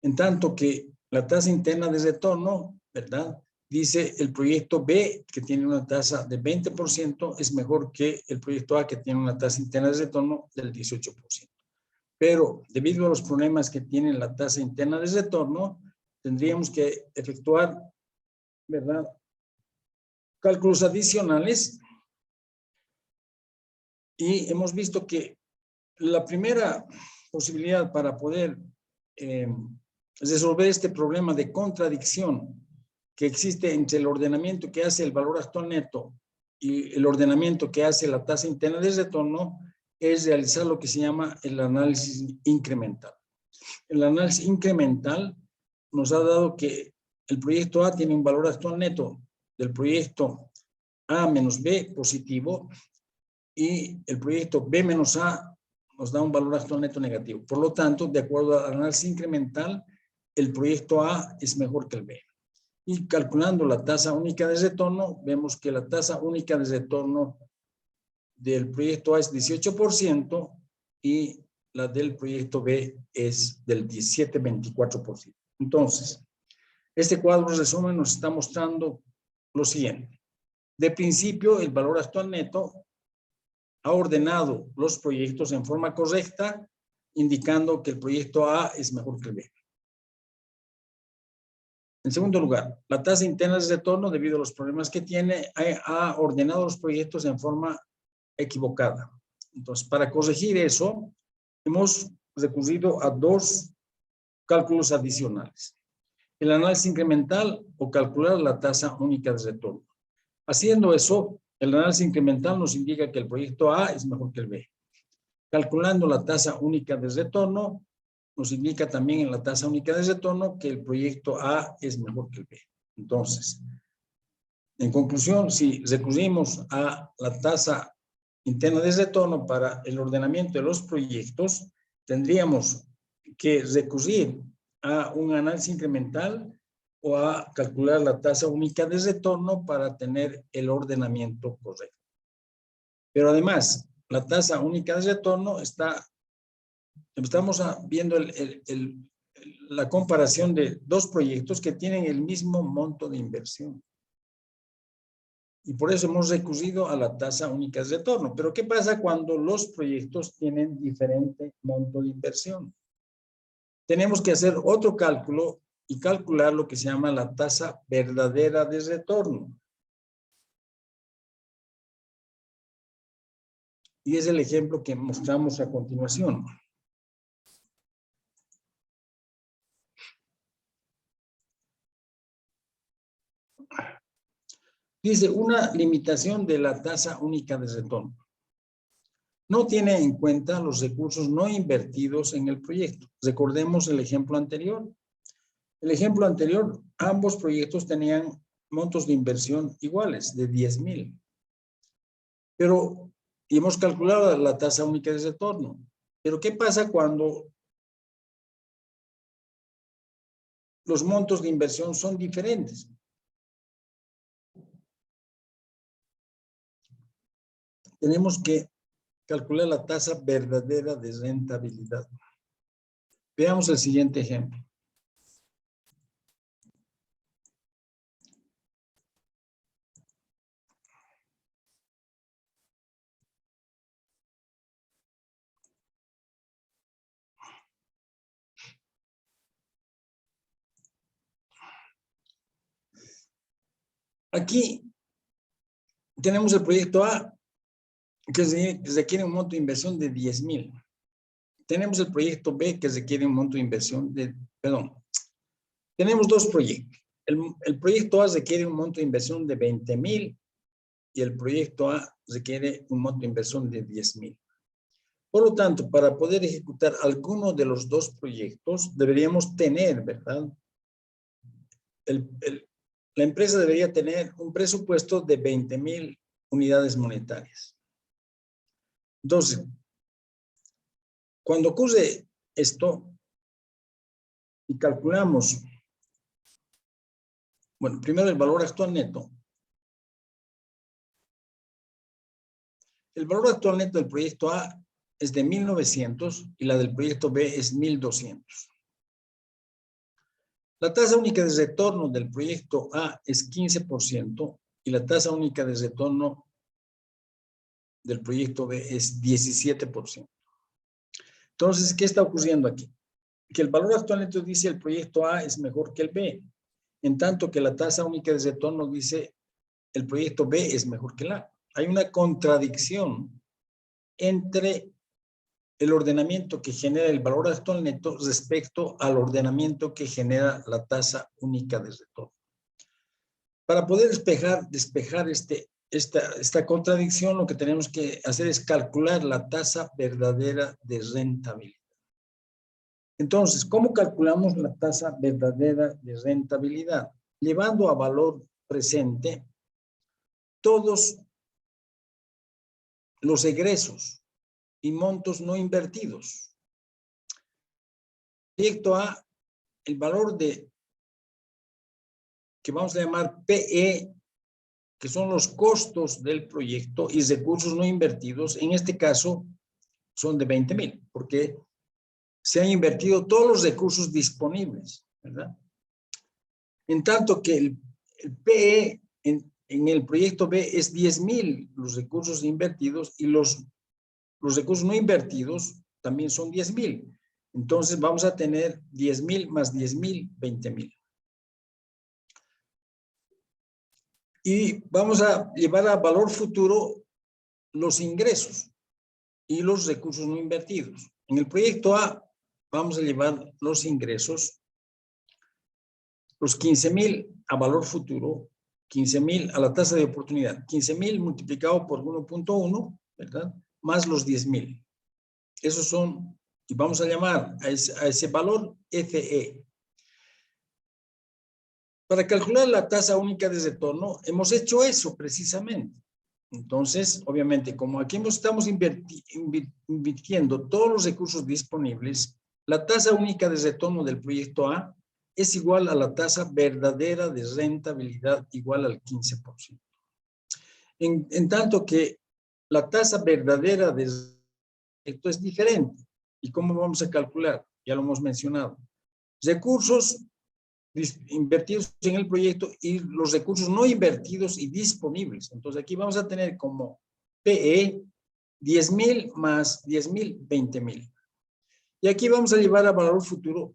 En tanto que la tasa interna de retorno, ¿verdad? Dice el proyecto B, que tiene una tasa de 20%, es mejor que el proyecto A, que tiene una tasa interna de retorno del 18%. Pero debido a los problemas que tiene la tasa interna de retorno, tendríamos que efectuar, ¿verdad?, cálculos adicionales. Y hemos visto que la primera posibilidad para poder resolver este problema de contradicción que existe entre el ordenamiento que hace el valor actual neto y el ordenamiento que hace la tasa interna de retorno es realizar lo que se llama el análisis incremental. El análisis incremental nos ha dado que el proyecto A tiene un valor actual neto del proyecto A menos B positivo y el proyecto B menos A nos da un valor actual neto negativo. Por lo tanto, de acuerdo al análisis incremental, el proyecto A es mejor que el B. Y calculando la tasa única de retorno, vemos que la tasa única de retorno del proyecto A es 18% y la del proyecto B es del 17,24%. Entonces, este cuadro de resumen nos está mostrando lo siguiente. De principio, el valor actual neto ha ordenado los proyectos en forma correcta, indicando que el proyecto A es mejor que el B. En segundo lugar, la tasa interna de retorno, debido a los problemas que tiene, ha ordenado los proyectos en forma equivocada. Entonces, para corregir eso, hemos recurrido a dos cálculos adicionales. El análisis incremental o calcular la tasa única de retorno. Haciendo eso, el análisis incremental nos indica que el proyecto A es mejor que el B. Calculando la tasa única de retorno, nos indica también en la tasa única de retorno que el proyecto A es mejor que el B. Entonces, en conclusión, si recurrimos a la tasa interna de retorno para el ordenamiento de los proyectos, tendríamos que recurrir a un análisis incremental o a calcular la tasa única de retorno para tener el ordenamiento correcto. Pero además, la tasa única de retorno estamos viendo la comparación de dos proyectos que tienen el mismo monto de inversión. Y por eso hemos recurrido a la tasa única de retorno. Pero ¿qué pasa cuando los proyectos tienen diferente monto de inversión? Tenemos que hacer otro cálculo y calcular lo que se llama la tasa verdadera de retorno. Y es el ejemplo que mostramos a continuación. Dice, una limitación de la tasa única de retorno. No tiene en cuenta los recursos no invertidos en el proyecto. Recordemos el ejemplo anterior. El ejemplo anterior, ambos proyectos tenían montos de inversión iguales, de 10,000. Pero hemos calculado la tasa única de retorno. Pero ¿qué pasa cuando los montos de inversión son diferentes? Tenemos que calcular la tasa verdadera de rentabilidad. Veamos el siguiente ejemplo. Aquí tenemos el proyecto A, que requiere un monto de inversión de 10,000. Tenemos el proyecto B, que requiere un monto de inversión de, tenemos dos proyectos. el proyecto A requiere un monto de inversión de 20,000 y el proyecto A requiere un monto de inversión de 10,000. Por lo tanto, para poder ejecutar alguno de los dos proyectos, deberíamos tener, ¿verdad? La empresa debería tener un presupuesto de 20,000 unidades monetarias. Entonces, cuando ocurre esto y calculamos, bueno, primero el valor actual neto. El valor actual neto del proyecto A es de 1,900 y la del proyecto B es 1,200. La tasa única de retorno del proyecto A es 15% y la tasa única de retorno del proyecto B es 17%. Entonces, ¿qué está ocurriendo aquí? Que el valor actual neto dice el proyecto A es mejor que el B, en tanto que la tasa única de retorno dice el proyecto B es mejor que el A. Hay una contradicción entre el ordenamiento que genera el valor actual neto respecto al ordenamiento que genera la tasa única de retorno. Para poder despejar esta contradicción, lo que tenemos que hacer es calcular la tasa verdadera de rentabilidad. Entonces, ¿cómo calculamos la tasa verdadera de rentabilidad? Llevando a valor presente todos los egresos y montos no invertidos. Proyecto A, el valor que vamos a llamar PE, que son los costos del proyecto y recursos no invertidos, en este caso son de 20,000, porque se han invertido todos los recursos disponibles, ¿verdad? En tanto que el PE en el proyecto B es 10,000 los recursos invertidos y los recursos no invertidos también son 10,000. Entonces vamos a tener 10,000 más 10,000, 20,000. Y vamos a llevar a valor futuro los ingresos y los recursos no invertidos. En el proyecto A vamos a llevar los ingresos, los 15,000 a valor futuro, 15,000 a la tasa de oportunidad, 15,000 multiplicado por 1.1, ¿verdad? Más los 10,000. Esos son, y vamos a llamar a ese valor FE. Para calcular la tasa única de retorno, hemos hecho eso precisamente. Entonces, obviamente, como aquí estamos invirtiendo todos los recursos disponibles, la tasa única de retorno del proyecto A es igual a la tasa verdadera de rentabilidad igual al 15%. En tanto que la tasa verdadera de esto es diferente. ¿Y cómo vamos a calcular? Ya lo hemos mencionado. Recursos invertidos en el proyecto y los recursos no invertidos y disponibles. Entonces aquí vamos a tener como PE 10,000 más 10,000, 20,000. Y aquí vamos a llevar a valor futuro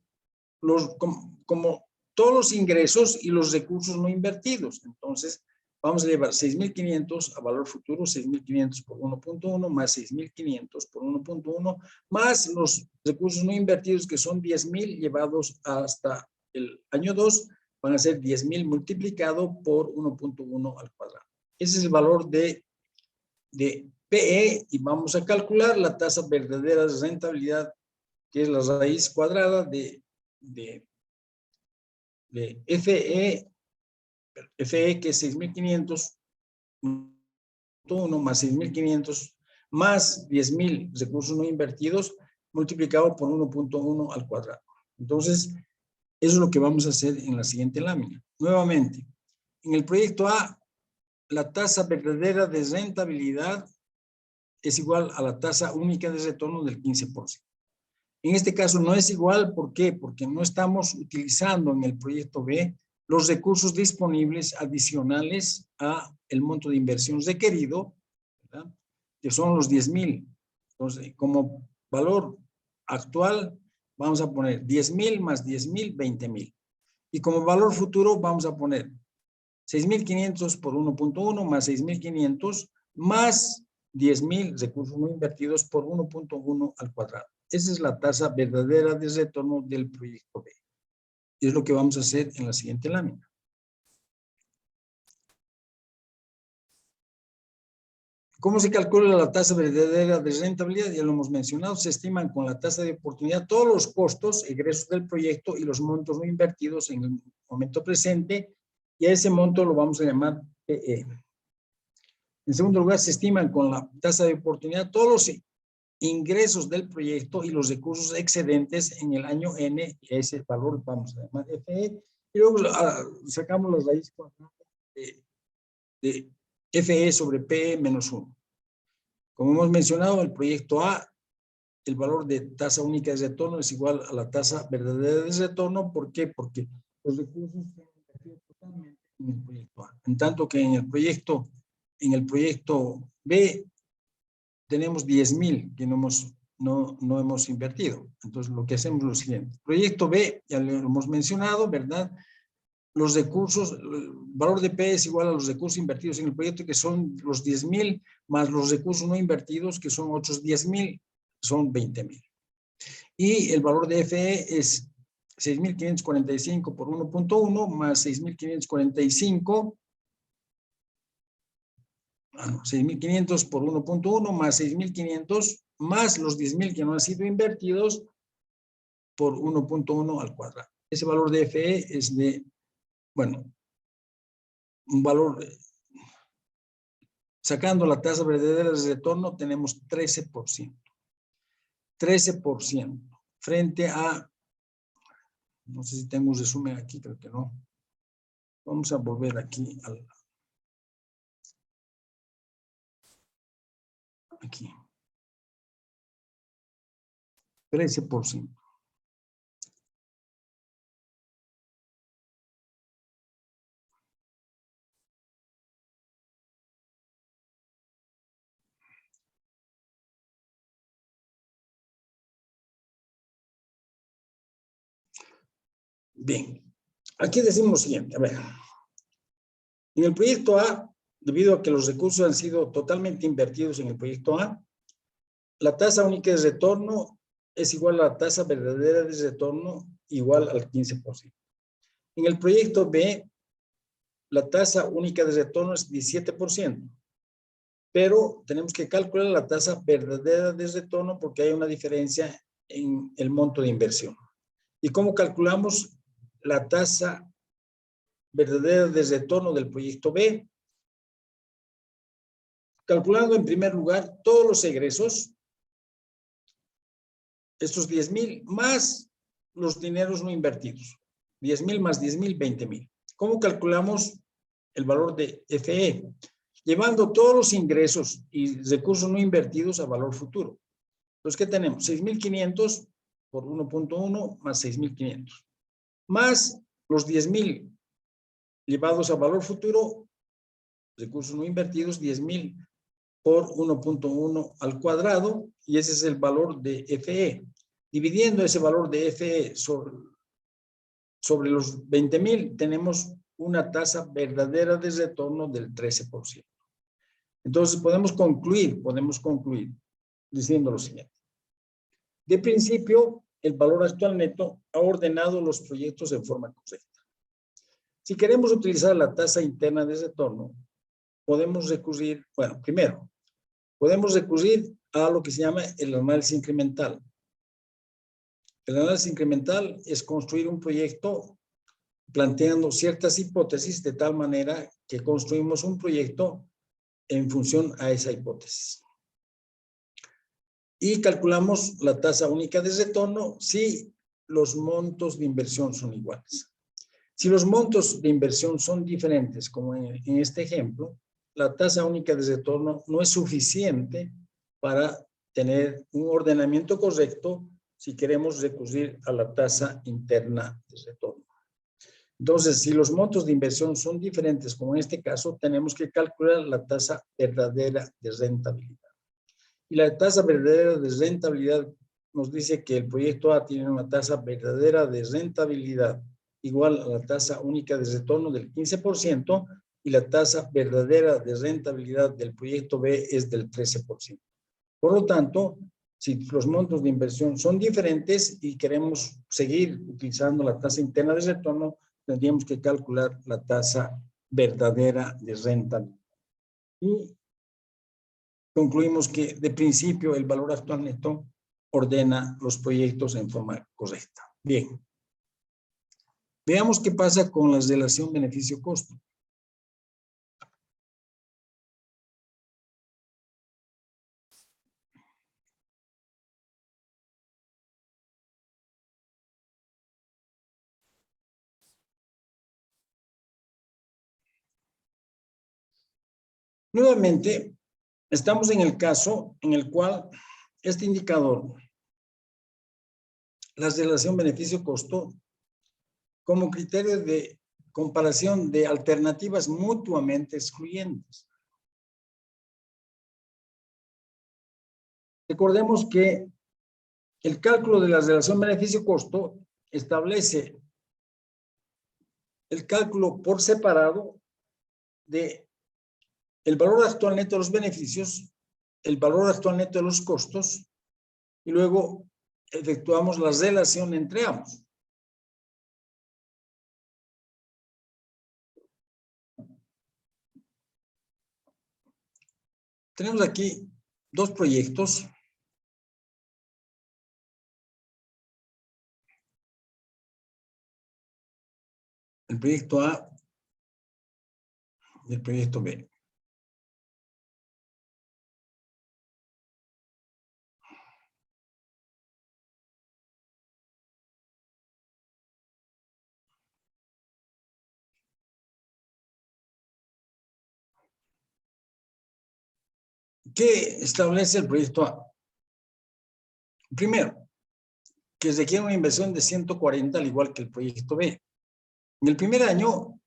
como todos los ingresos y los recursos no invertidos. Entonces vamos a llevar 6,500 a valor futuro, 6,500 por 1.1 más 6,500 por 1.1 más los recursos no invertidos que son 10,000 llevados hasta el año 2 van a ser 10,000 multiplicado por 1.1 al cuadrado. Ese es el valor de PE y vamos a calcular la tasa verdadera de rentabilidad, que es la raíz cuadrada de FE, que es 6,500 más 6,500 más 10,000 recursos no invertidos multiplicado por 1.1 al cuadrado. Entonces, eso es lo que vamos a hacer en la siguiente lámina. Nuevamente, en el proyecto A, la tasa verdadera de rentabilidad es igual a la tasa única de retorno del 15%. En este caso no es igual, ¿por qué? Porque no estamos utilizando en el proyecto B los recursos disponibles adicionales a el monto de inversión requerido, ¿verdad? Que son los 10,000. Entonces, como valor actual, vamos a poner 10,000 más 10,000, 20,000. Y como valor futuro vamos a poner 6,500 por 1.1 más 6,500 más 10,000 recursos no invertidos por 1.1 al cuadrado. Esa es la tasa verdadera de retorno del proyecto B. Y es lo que vamos a hacer en la siguiente lámina. ¿Cómo se calcula la tasa verdadera de rentabilidad? Ya lo hemos mencionado, se estiman con la tasa de oportunidad todos los costos, egresos del proyecto y los montos no invertidos en el momento presente, y a ese monto lo vamos a llamar PE. En segundo lugar, se estiman con la tasa de oportunidad todos los ingresos del proyecto y los recursos excedentes en el año N, y a ese valor vamos a llamar FE, y luego sacamos la raíz cuadrada de FE sobre PE menos 1. Como hemos mencionado, el proyecto A, el valor de tasa única de retorno es igual a la tasa verdadera de retorno. ¿Por qué? Porque los recursos se han invertido totalmente en el proyecto A. En tanto que en el proyecto B tenemos 10,000 que no hemos invertido. Entonces, lo que hacemos es lo siguiente. Proyecto B, ya lo hemos mencionado, ¿verdad? Los recursos, el valor de P es igual a los recursos invertidos en el proyecto, que son los 10,000, más los recursos no invertidos, que son otros 10,000, son 20,000. Y el valor de FE es 6,545 por 1.1 más 6,545, 6,500 por 1.1 más 6,500 más los 10,000 que no han sido invertidos por 1.1 al cuadrado. Ese valor de FE es de, bueno, un valor, sacando la tasa verdadera de retorno, tenemos 13%. 13% frente a, no sé si tengo un resumen aquí, creo que no. Vamos a volver aquí aquí. 13%. Bien, aquí decimos lo siguiente, a ver. En el proyecto A, debido a que los recursos han sido totalmente invertidos en el proyecto A, la tasa única de retorno es igual a la tasa verdadera de retorno igual al 15%. En el proyecto B, la tasa única de retorno es 17%, pero tenemos que calcular la tasa verdadera de retorno porque hay una diferencia en el monto de inversión. ¿Y cómo calculamos la tasa verdadera de retorno del proyecto B? Calculando en primer lugar todos los egresos, estos 10,000 más los dineros no invertidos. 10,000 más 10,000, 20,000. ¿Cómo calculamos el valor de FE? Llevando todos los ingresos y recursos no invertidos a valor futuro. Entonces, ¿qué tenemos? 6,500 por 1.1 más 6,500. Más los 10,000 llevados a valor futuro, recursos no invertidos, 10,000 por 1.1 al cuadrado, y ese es el valor de FE. Dividiendo ese valor de FE sobre los 20,000, tenemos una tasa verdadera de retorno del 13%. Entonces, podemos concluir diciendo lo siguiente. De principio, el valor actual neto ha ordenado los proyectos en forma correcta. Si queremos utilizar la tasa interna de retorno, podemos recurrir, bueno, primero, podemos recurrir a lo que se llama el análisis incremental. El análisis incremental es construir un proyecto planteando ciertas hipótesis de tal manera que construimos un proyecto en función a esa hipótesis. Y calculamos la tasa única de retorno si los montos de inversión son iguales. Si los montos de inversión son diferentes, como en este ejemplo, la tasa única de retorno no es suficiente para tener un ordenamiento correcto si queremos recurrir a la tasa interna de retorno. Entonces, si los montos de inversión son diferentes, como en este caso, tenemos que calcular la tasa verdadera de rentabilidad. Y la tasa verdadera de rentabilidad nos dice que el proyecto A tiene una tasa verdadera de rentabilidad igual a la tasa única de retorno del 15%, y la tasa verdadera de rentabilidad del proyecto B es del 13%. Por lo tanto, si los montos de inversión son diferentes y queremos seguir utilizando la tasa interna de retorno, tendríamos que calcular la tasa verdadera de rentabilidad. Y concluimos que de principio el valor actual neto ordena los proyectos en forma correcta. Bien. Veamos qué pasa con la relación beneficio-costo. Nuevamente, estamos en el caso en el cual este indicador, la relación beneficio-costo, como criterio de comparación de alternativas mutuamente excluyentes. Recordemos que el cálculo de la relación beneficio-costo establece el cálculo por separado de el valor actual neto de los beneficios, el valor actual neto de los costos, y luego efectuamos la relación entre ambos. Tenemos aquí dos proyectos. El proyecto A y el proyecto B. ¿Qué establece el proyecto A? Primero, que requiere una inversión de 140, al igual que el proyecto B. En el primer año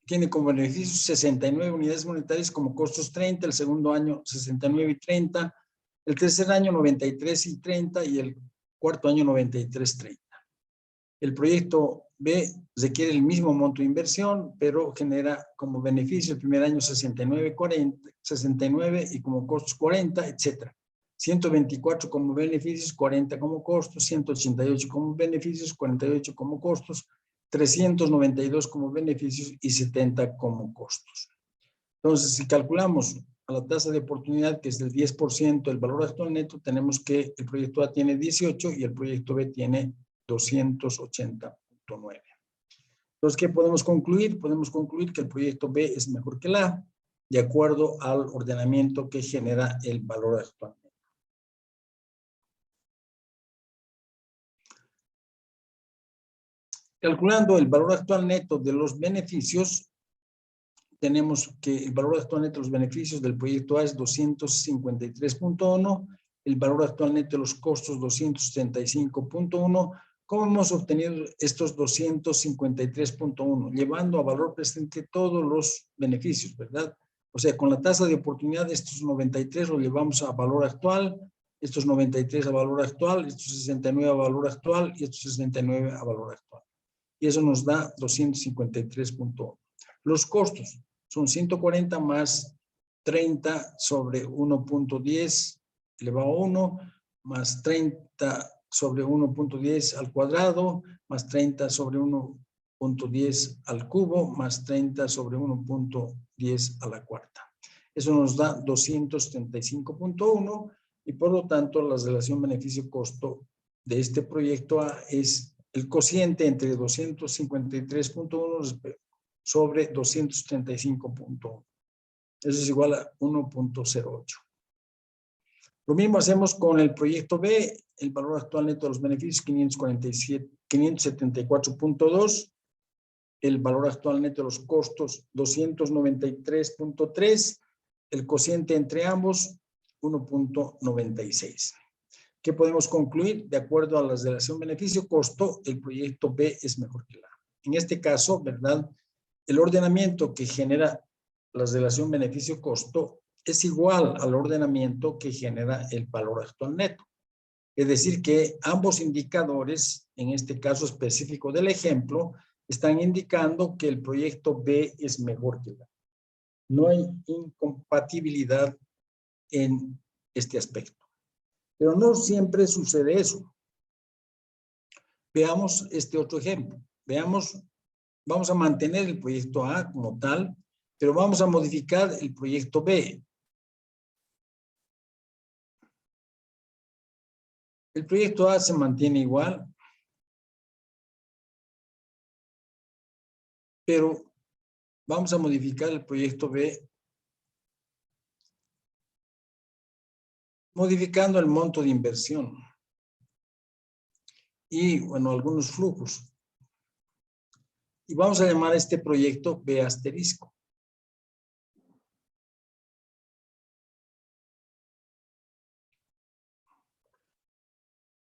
tiene como beneficios 69 unidades monetarias, como costos 30, el segundo año 69 y 30, el tercer año 93 y 30 y el cuarto año 93 y 30. El proyecto B requiere el mismo monto de inversión, pero genera como beneficio el primer año 69, 40, 69 y como costos 40, etcétera. 124 como beneficios, 40 como costos, 188 como beneficios, 48 como costos, 392 como beneficios y 70 como costos. Entonces, si calculamos a la tasa de oportunidad, que es del 10% del valor actual neto, tenemos que el proyecto A tiene 18 y el proyecto B tiene 280.9. Entonces, ¿qué podemos concluir? Podemos concluir que el proyecto B es mejor que el A, de acuerdo al ordenamiento que genera el valor actual. Calculando el valor actual neto de los beneficios, tenemos que el valor actual neto de los beneficios del proyecto A es 253.1, el valor actual neto de los costos 275.1. ¿Cómo hemos obtenido estos 253.1? Llevando a valor presente todos los beneficios, ¿verdad? O sea, con la tasa de oportunidad, estos 93 lo llevamos a valor actual, estos 93 a valor actual, estos 69 a valor actual y estos 69 a valor actual. Y eso nos da 253.1. Los costos son 140 más 30 sobre 1.10 elevado a 1, más 30 sobre 1.10 al cuadrado, más 30 sobre 1.10 al cubo, más 30 sobre 1.10 a la cuarta. Eso nos da 235.1 y por lo tanto la relación beneficio-costo de este proyecto A es el cociente entre 253.1 sobre 235.1. Eso es igual a 1.08. Lo mismo hacemos con el proyecto B, el valor actual neto de los beneficios 574.2, el valor actual neto de los costos 293.3, el cociente entre ambos 1.96. ¿Qué podemos concluir? De acuerdo a la relación beneficio-costo, el proyecto B es mejor que el A. En este caso, ¿verdad? El ordenamiento que genera la relación beneficio-costo es igual al ordenamiento que genera el valor actual neto. Es decir, que ambos indicadores, en este caso específico del ejemplo, están indicando que el proyecto B es mejor que el A. No hay incompatibilidad en este aspecto. Pero no siempre sucede eso. Veamos este otro ejemplo. Veamos, vamos a mantener el proyecto A como tal, pero vamos a modificar el proyecto B. El proyecto A se mantiene igual, pero vamos a modificar el proyecto B modificando el monto de inversión y, bueno, algunos flujos. Y vamos a llamar a este proyecto B asterisco.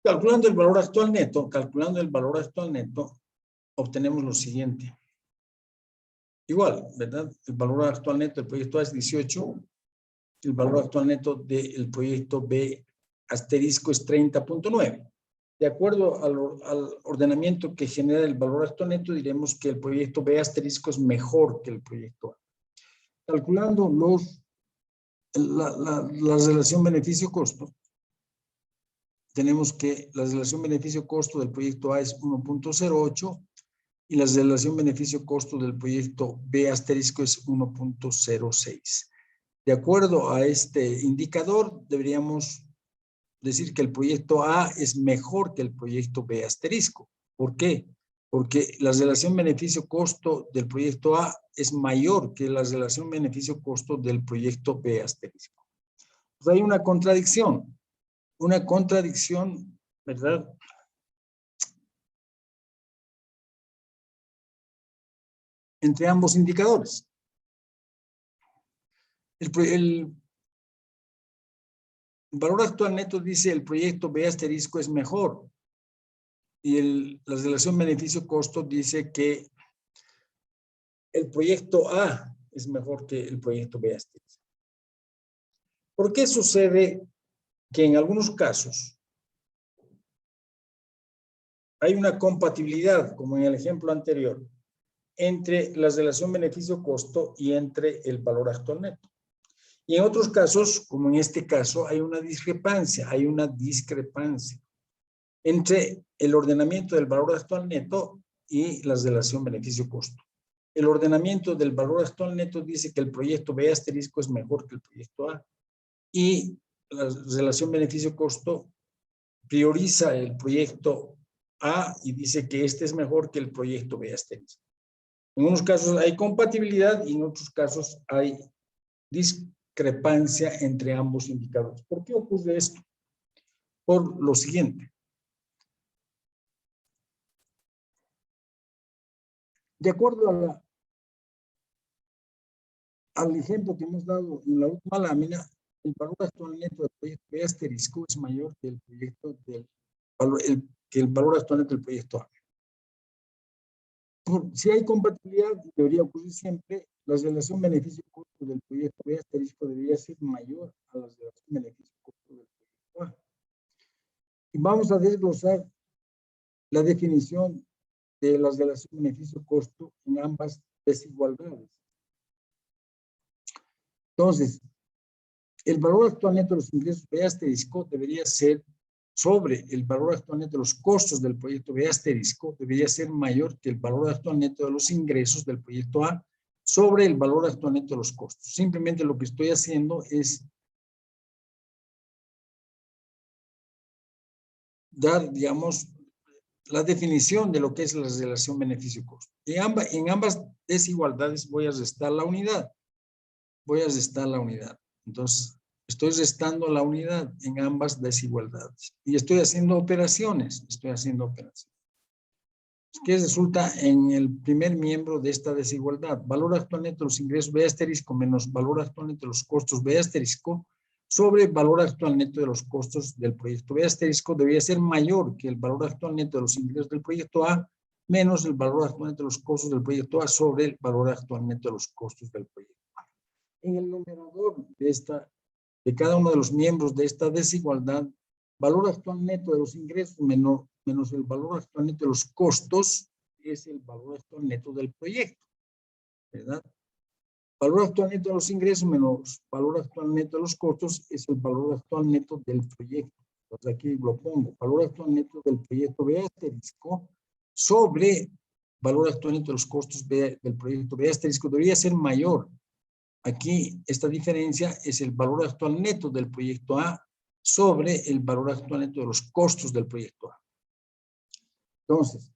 Calculando el valor actual neto, obtenemos lo siguiente. Igual, ¿verdad? El valor actual neto del proyecto A es 18. El valor actual neto del proyecto B asterisco es 30.9. De acuerdo al ordenamiento que genera el valor actual neto, diremos que el proyecto B asterisco es mejor que el proyecto A. Calculando la relación beneficio-costo, tenemos que la relación beneficio-costo del proyecto A es 1.08 y la relación beneficio-costo del proyecto B asterisco es 1.06. De acuerdo a este indicador, deberíamos decir que el proyecto A es mejor que el proyecto B asterisco. ¿Por qué? Porque la relación beneficio-costo del proyecto A es mayor que la relación beneficio-costo del proyecto B asterisco. Pues hay una contradicción, ¿verdad? Entre ambos indicadores. El valor actual neto dice el proyecto B asterisco es mejor y la relación beneficio-costo dice que el proyecto A es mejor que el proyecto B asterisco. ¿Por qué sucede que en algunos casos hay una compatibilidad, como en el ejemplo anterior, entre la relación beneficio-costo y entre el valor actual neto? Y en otros casos, como en este caso, hay una discrepancia entre el ordenamiento del valor actual neto y la relación beneficio-costo. El ordenamiento del valor actual neto dice que el proyecto B asterisco es mejor que el proyecto A y la relación beneficio-costo prioriza el proyecto A y dice que este es mejor que el proyecto B asterisco. En unos casos hay compatibilidad y en otros casos hay discrepancia entre ambos indicadores. ¿Por qué ocurre esto? Por lo siguiente. De acuerdo al ejemplo que hemos dado en la última lámina, el valor actual neto del proyecto B asterisco es mayor que el proyecto que el valor actual neto del proyecto A. Si hay compatibilidad, debería ocurrir siempre, la relación beneficio-costo del proyecto B asterisco debería ser mayor a la relación beneficio-costo del proyecto A. Y vamos a desglosar la definición de la relación beneficio-costo en ambas desigualdades. Entonces, el valor actual neto de los ingresos B asterisco debería ser sobre el valor actual neto de los costos del proyecto B asterisco, debería ser mayor que el valor actual neto de los ingresos del proyecto A sobre el valor actual neto de los costos. Simplemente lo que estoy haciendo es dar, digamos, la definición de lo que es la relación beneficio-costo. En ambas desigualdades voy a restar la unidad. Entonces, estoy restando la unidad en ambas desigualdades. Y estoy haciendo operaciones. ¿Qué resulta en el primer miembro de esta desigualdad? Valor actual neto de los ingresos B asterisco menos valor actual neto de los costos B asterisco sobre valor actual neto de los costos del proyecto B asterisco debería ser mayor que el valor actual neto de los ingresos del proyecto A menos el valor actual neto de los costos del proyecto A sobre el valor actual neto de los costos del proyecto A. En el numerador de cada uno de los miembros de esta desigualdad, valor actual neto de los ingresos menos el valor actual neto de los costos es el valor actual neto del proyecto, ¿verdad? Valor actual neto de los ingresos menos valor actual neto de los costos es el valor actual neto del proyecto. Entonces aquí lo pongo, valor actual neto del proyecto B asterisco sobre valor actual neto de los costos del proyecto B asterisco debería ser mayor. Aquí esta diferencia es el valor actual neto del proyecto A sobre el valor actual neto de los costos del proyecto A. Entonces,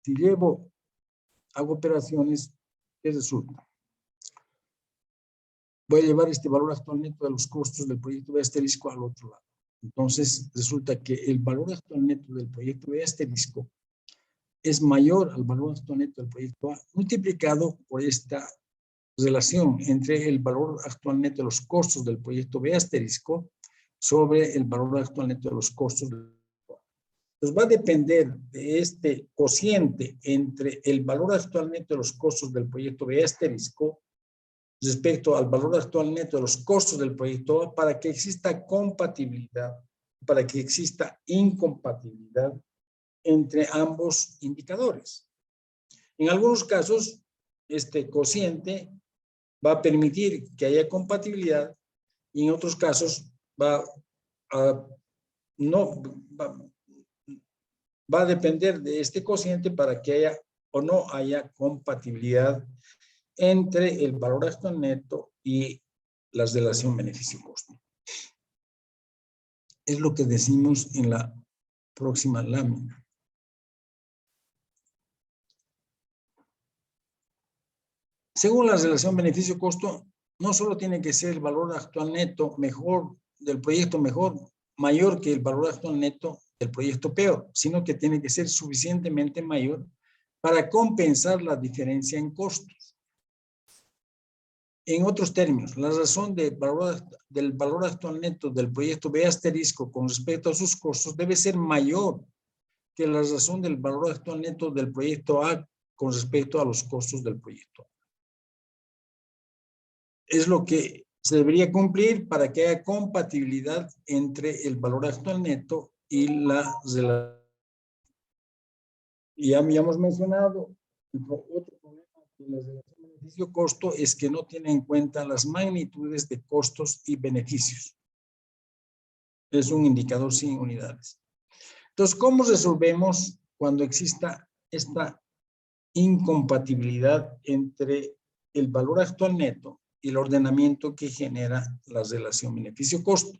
si hago operaciones, ¿qué resulta? Voy a llevar este valor actual neto de los costos del proyecto B asterisco al otro lado. Entonces, resulta que el valor actual neto del proyecto B asterisco es mayor al valor actual neto del proyecto A, multiplicado por esta relación entre el valor actual neto de los costos del proyecto B asterisco sobre el valor actual neto de los costos del proyecto A. Entonces, va a depender de este cociente entre el valor actual neto de los costos del proyecto B asterisco respecto al valor actual neto de los costos del proyecto A para que exista compatibilidad, para que exista incompatibilidad entre ambos indicadores. En algunos casos, este cociente va a permitir que haya compatibilidad y en otros casos va a depender de este cociente para que haya o no haya compatibilidad entre el valor actual neto y la relación beneficio-costo. Es lo que decimos en la próxima lámina. Según la relación beneficio-costo, no solo tiene que ser el valor actual neto mejor del proyecto mayor que el valor actual neto del proyecto peor, sino que tiene que ser suficientemente mayor para compensar la diferencia en costos. En otros términos, la razón del valor actual neto del proyecto B asterisco con respecto a sus costos debe ser mayor que la razón del valor actual neto del proyecto A con respecto a los costos del proyecto A. Es lo que se debería cumplir para que haya compatibilidad entre el valor actual neto y la relación. Y ya habíamos mencionado, otro problema con la relación beneficio-costo es que no tiene en cuenta las magnitudes de costos y beneficios. Es un indicador sin unidades. Entonces, ¿cómo resolvemos cuando exista esta incompatibilidad entre el valor actual neto y el ordenamiento que genera la relación beneficio-costo?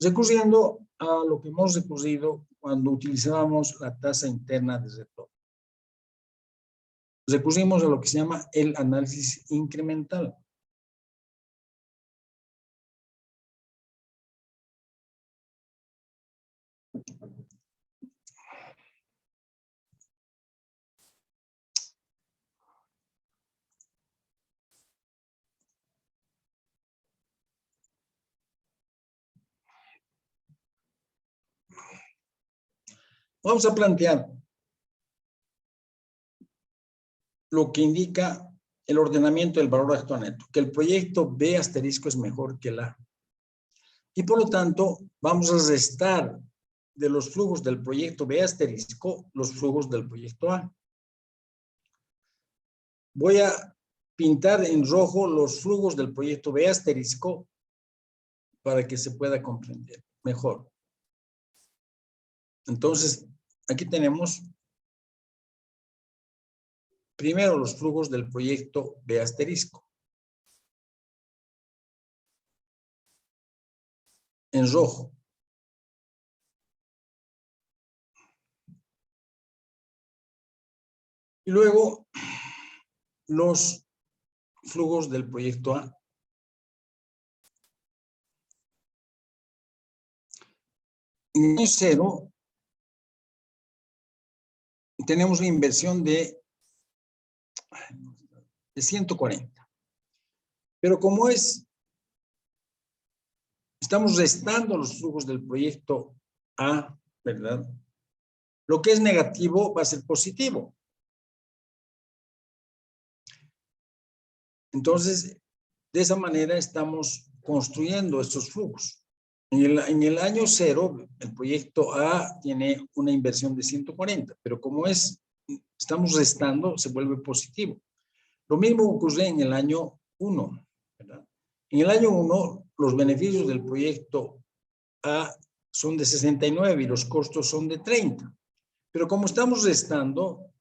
Recurriendo a lo que hemos recurrido cuando utilizábamos la tasa interna de retorno. Recurrimos a lo que se llama el análisis incremental. Vamos a plantear lo que indica el ordenamiento del valor actual neto, que el proyecto B asterisco es mejor que el A. Y por lo tanto, vamos a restar de los flujos del proyecto B asterisco los flujos del proyecto A. Voy a pintar en rojo los flujos del proyecto B asterisco para que se pueda comprender mejor. Entonces, aquí tenemos primero los flujos del proyecto B asterisco. En rojo. Y luego los flujos del proyecto A. En el año 0 tenemos una inversión de 140. Pero como estamos restando los flujos del proyecto A, ¿verdad? Lo que es negativo va a ser positivo. Entonces, de esa manera estamos construyendo estos flujos. En el año 0, el proyecto A tiene una inversión de 140, pero como estamos restando, se vuelve positivo. Lo mismo ocurre en el año 1, ¿verdad? En el año 1, los beneficios del proyecto A son de 69 y los costos son de 30. Pero como estamos restando,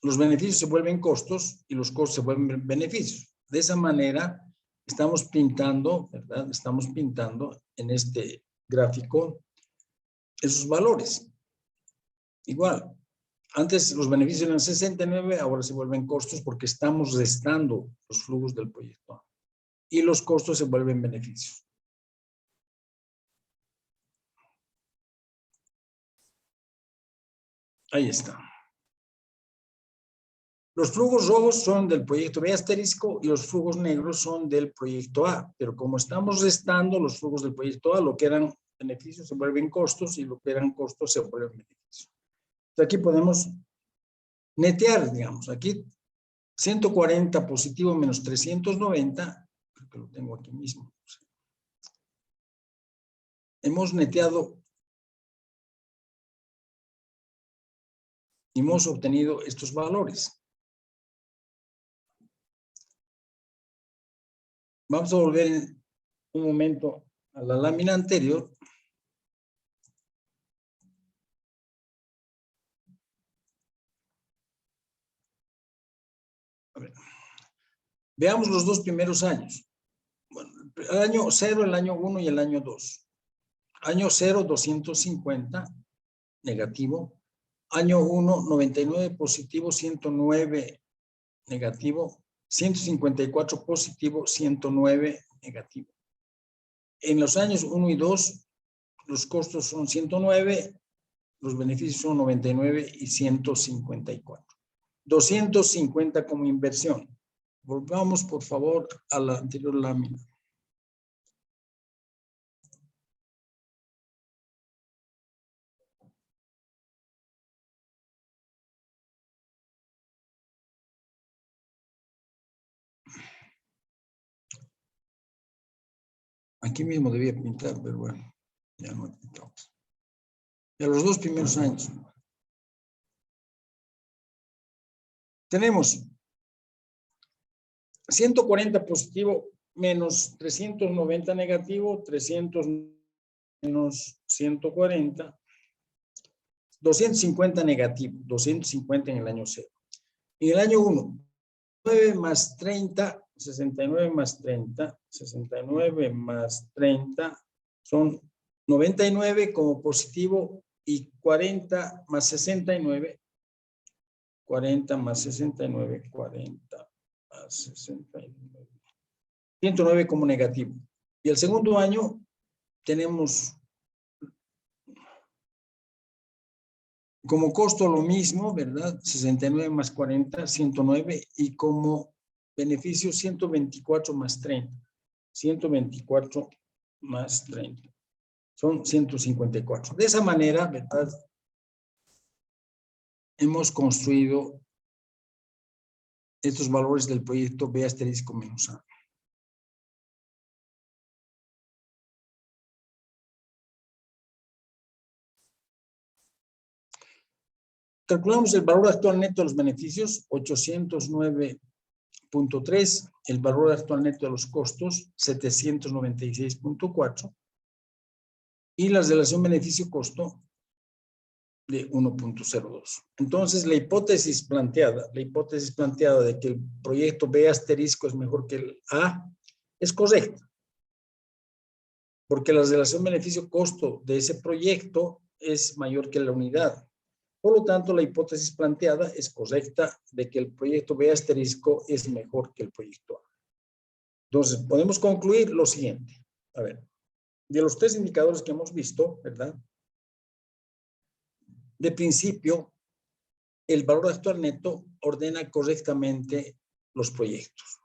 los beneficios se vuelven costos y los costos se vuelven beneficios. De esa manera, estamos pintando, ¿verdad? Estamos pintando en este gráfico esos valores. Igual, antes los beneficios eran 69, ahora se vuelven costos porque estamos restando los flujos del proyecto A. Y los costos se vuelven beneficios. Ahí está. Los flujos rojos son del proyecto B asterisco y los flujos negros son del proyecto A. Pero como estamos restando los flujos del proyecto A, lo que eran beneficios se vuelven costos y lo que eran costos se vuelven beneficios. Entonces aquí podemos netear, digamos. Aquí 140 positivo menos 390, creo que lo tengo aquí mismo. Hemos neteado y hemos obtenido estos valores. Vamos a volver en un momento a la lámina anterior. A ver. Veamos los dos primeros años. Bueno, el año 0, el año 1 y el año 2. Año 0, 250, negativo. Año 1, 99 positivo, 109 negativo. 154 positivo, 109 negativo. En los años 1 y 2, los costos son 109, los beneficios son 99 y 154. 250 como inversión. Volvamos, por favor, a la anterior lámina. Aquí mismo debía pintar, pero bueno, ya no pintamos. Y a los dos primeros años. Tenemos 140 positivo menos 390 negativo, 300 menos 140, 250 negativo, 250 en el año 0. En el año 1, 9 más 30, 69 más 30, 69 más 30 son 99 como positivo y 40 más 69, 40 más 69, 40 más 69, 109 como negativo. Y el segundo año tenemos como costo lo mismo, ¿verdad? 69 más 40, 109 y como beneficio 124 más 30. 124 más 30. Son 154. De esa manera, ¿verdad? Hemos construido estos valores del proyecto B asterisco menos A. Calculamos el valor actual neto de los beneficios, 809.3, el valor actual neto de los costos, 796.4, y la relación beneficio-costo de 1.02. Entonces, la hipótesis planteada de que el proyecto B asterisco es mejor que el A es correcta, porque la relación beneficio-costo de ese proyecto es mayor que la unidad. Por lo tanto, la hipótesis planteada es correcta de que el proyecto B asterisco es mejor que el proyecto A. Entonces, podemos concluir lo siguiente. A ver, de los tres indicadores que hemos visto, ¿verdad? De principio, el valor actual neto ordena correctamente los proyectos.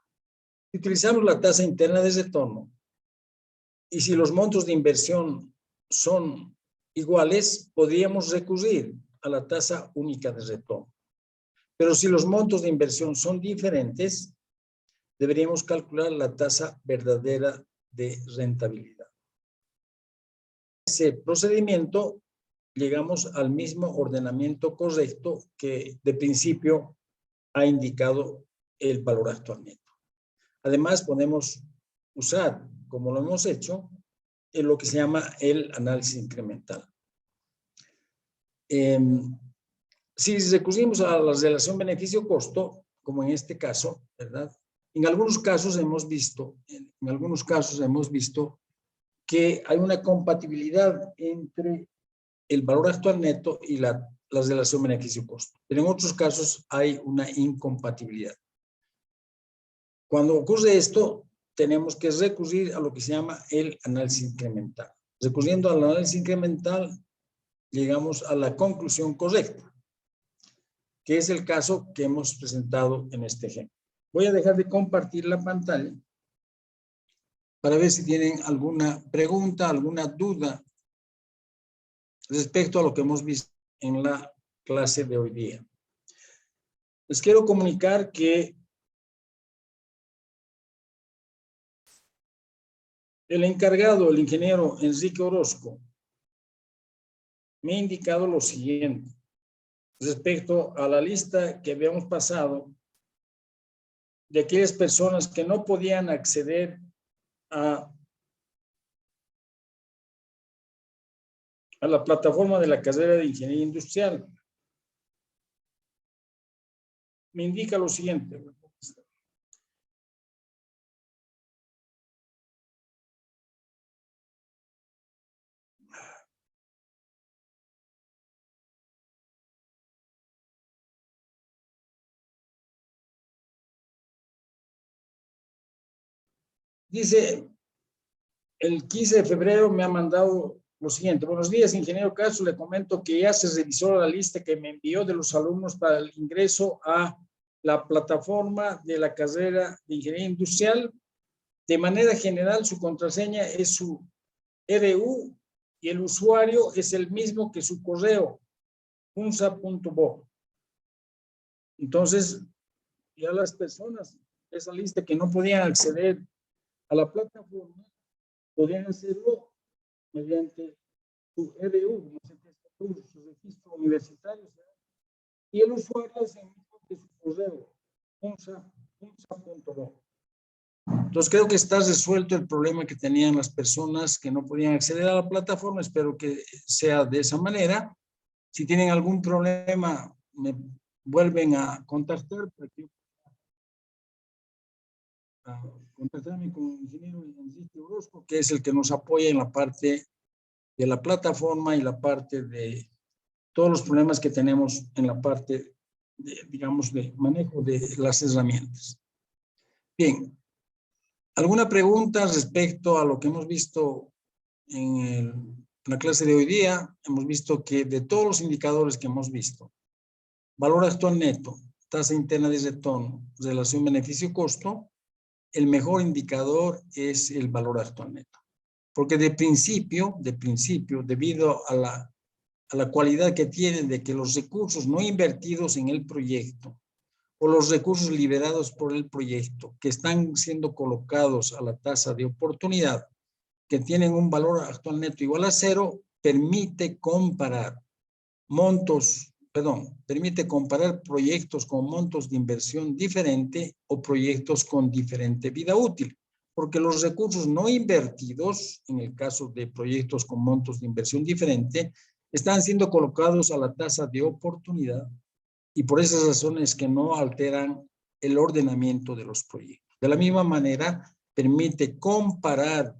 Si utilizamos la tasa interna de retorno y si los montos de inversión son iguales, podríamos recurrir a la tasa única de retorno. Pero si los montos de inversión son diferentes, deberíamos calcular la tasa verdadera de rentabilidad. En ese procedimiento llegamos al mismo ordenamiento correcto que de principio ha indicado el valor actual neto. Además, podemos usar, como lo hemos hecho, en lo que se llama el análisis incremental. Si recurrimos a la relación beneficio-costo, como en este caso, ¿verdad? En algunos casos hemos visto, que hay una compatibilidad entre el valor actual neto y la relación beneficio-costo. Pero en otros casos hay una incompatibilidad. Cuando ocurre esto, tenemos que recurrir a lo que se llama el análisis incremental. Recurriendo al análisis incremental, llegamos a la conclusión correcta, que es el caso que hemos presentado en este ejemplo. Voy a dejar de compartir la pantalla para ver si tienen alguna pregunta, alguna duda respecto a lo que hemos visto en la clase de hoy día. Les quiero comunicar que el encargado, el ingeniero Enrique Orozco, me ha indicado lo siguiente respecto a la lista que habíamos pasado de aquellas personas que no podían acceder a la plataforma de la carrera de Ingeniería Industrial. Me indica lo siguiente. Dice, el 15 de febrero me ha mandado lo siguiente. Buenos días, ingeniero Castro. Le comento que ya se revisó la lista que me envió de los alumnos para el ingreso a la plataforma de la carrera de Ingeniería Industrial. De manera general, su contraseña es su EDU y el usuario es el mismo que su correo, unsa.bo. Entonces, ya las personas de esa lista que no podían acceder a la plataforma, podían hacerlo mediante su EDU, su registro universitario, y el usuario es el mismo que su correo, unsa.bo. Entonces creo que está resuelto el problema que tenían las personas que no podían acceder a la plataforma. Espero que sea de esa manera. Si tienen algún problema, me vuelven a contactar para que contactarme con el ingeniero Enrique Orozco, que es el que nos apoya en la parte de la plataforma y la parte de todos los problemas que tenemos en la parte, digamos, de manejo de las herramientas. Bien, ¿alguna pregunta respecto a lo que hemos visto en la clase de hoy día? Hemos visto que de todos los indicadores que hemos visto, valor actual neto, tasa interna de retorno, relación beneficio-costo, el mejor indicador es el valor actual neto. Porque de principio, debido a la cualidad que tienen de que los recursos no invertidos en el proyecto o los recursos liberados por el proyecto que están siendo colocados a la tasa de oportunidad, que tienen un valor actual neto igual a 0, permite comparar proyectos con montos de inversión diferente o proyectos con diferente vida útil, porque los recursos no invertidos, en el caso de proyectos con montos de inversión diferente, están siendo colocados a la tasa de oportunidad y por esas razones que no alteran el ordenamiento de los proyectos. De la misma manera, permite comparar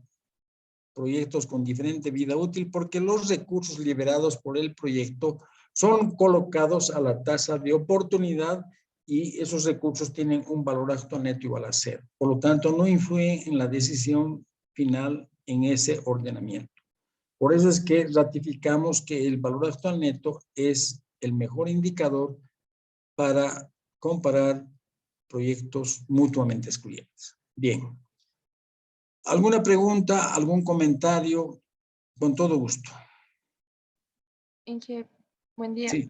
proyectos con diferente vida útil porque los recursos liberados por el proyecto son colocados a la tasa de oportunidad y esos recursos tienen un valor actual neto igual a 0. Por lo tanto, no influyen en la decisión final en ese ordenamiento. Por eso es que ratificamos que el valor actual neto es el mejor indicador para comparar proyectos mutuamente excluyentes. Bien. ¿Alguna pregunta, algún comentario? Con todo gusto. Inge, buen día. Sí,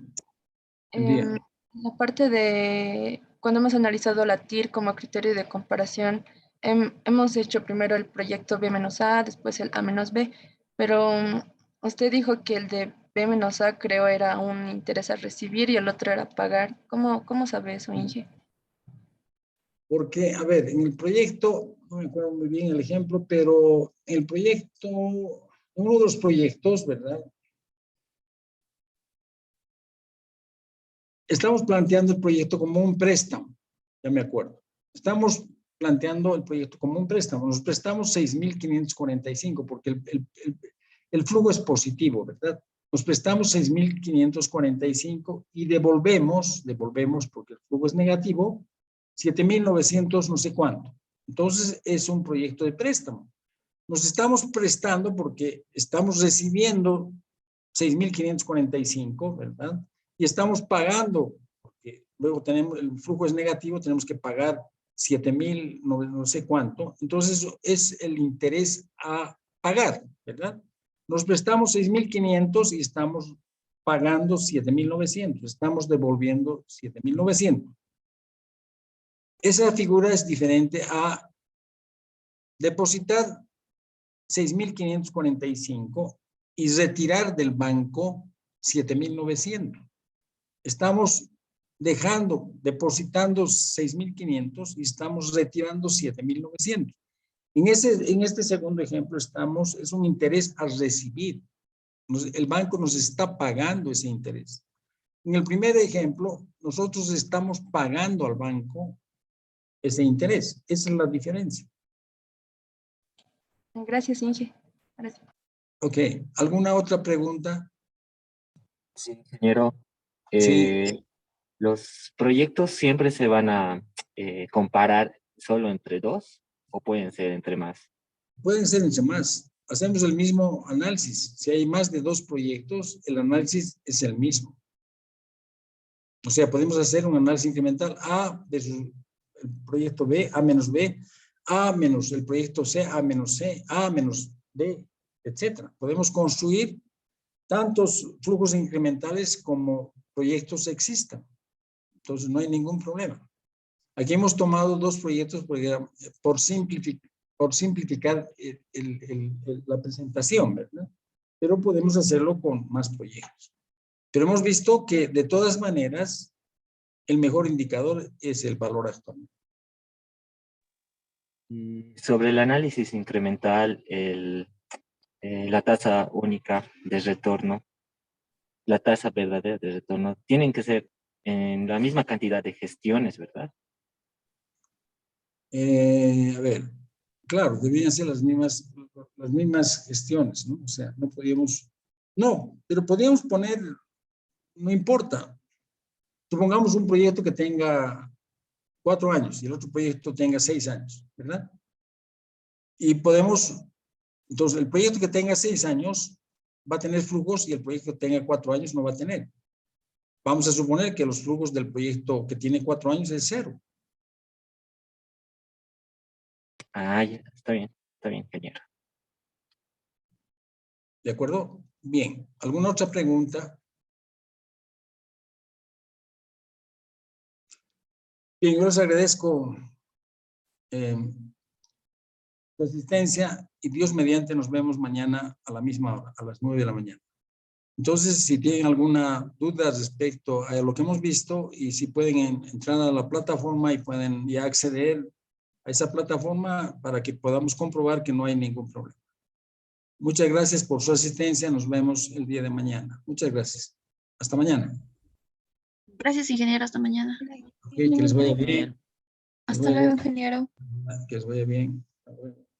buen día. La parte de cuando hemos analizado la TIR como criterio de comparación, hemos hecho primero el proyecto B-A, después el A-B, pero usted dijo que el de B-A creo era un interés a recibir y el otro era pagar. ¿Cómo sabe eso, Inge? Porque, a ver, en el proyecto, no me acuerdo muy bien el ejemplo, pero el proyecto, uno de los proyectos, ¿verdad? Estamos planteando el proyecto como un préstamo, ya me acuerdo. Estamos planteando el proyecto como un préstamo. Nos prestamos 6.545 porque el flujo es positivo, ¿verdad? Nos prestamos 6.545 y devolvemos porque el flujo es negativo, 7.900 no sé cuánto. Entonces es un proyecto de préstamo. Nos estamos prestando porque estamos recibiendo 6.545, ¿verdad? Y estamos pagando, porque luego tenemos, el flujo es negativo, tenemos que pagar 7.000 no sé cuánto. Entonces es el interés a pagar, ¿verdad? Nos prestamos 6.500 y estamos pagando 7.900. Estamos devolviendo 7.900. Esa figura es diferente a depositar 6.545 y retirar del banco 7.900. Estamos depositando 6.500 y estamos retirando 7.900. En este segundo ejemplo es un interés a recibir. El banco nos está pagando ese interés. En el primer ejemplo, nosotros estamos pagando al banco ese interés. Esa es la diferencia. Gracias, Inge. Gracias. Ok, ¿alguna otra pregunta? Sí, ingeniero. Sí. ¿Los proyectos siempre se van a comparar solo entre dos o pueden ser entre más? Pueden ser entre más. Hacemos el mismo análisis. Si hay más de 2 proyectos, el análisis es el mismo. O sea, podemos hacer un análisis incremental A versus el proyecto B, A menos B, A menos el proyecto C, A menos C, A menos B, etcétera. Podemos construir tantos flujos incrementales como proyectos existan. Entonces, no hay ningún problema. Aquí hemos tomado 2 proyectos por simplificar la presentación, ¿verdad? Pero podemos hacerlo con más proyectos. Pero hemos visto que de todas maneras, el mejor indicador es el valor actual. Y sobre el análisis incremental, la tasa única de retorno, la tasa verdadera de retorno, tienen que ser en la misma cantidad de gestiones, ¿verdad? A ver, claro, debían ser las mismas gestiones, ¿no? O sea, pero podíamos poner, no importa. Supongamos un proyecto que tenga 4 años y el otro proyecto tenga 6 años, ¿verdad? Y entonces el proyecto que tenga 6 años va a tener flujos y el proyecto que tenga 4 años no va a tener. Vamos a suponer que los flujos del proyecto que tiene 4 años es 0. Ah, ya, está bien, ingeniero. ¿De acuerdo? Bien. ¿Alguna otra pregunta? Bien, yo les agradezco su asistencia y Dios mediante nos vemos mañana a la misma hora, a las 9 de la mañana. Entonces, si tienen alguna duda respecto a lo que hemos visto y si pueden entrar a la plataforma y pueden ya acceder a esa plataforma para que podamos comprobar que no hay ningún problema. Muchas gracias por su asistencia. Nos vemos el día de mañana. Muchas gracias. Hasta mañana. Gracias, ingeniero. Hasta mañana. Okay, que les vaya bien. Hasta luego, ingeniero. Que les vaya bien. Hasta luego.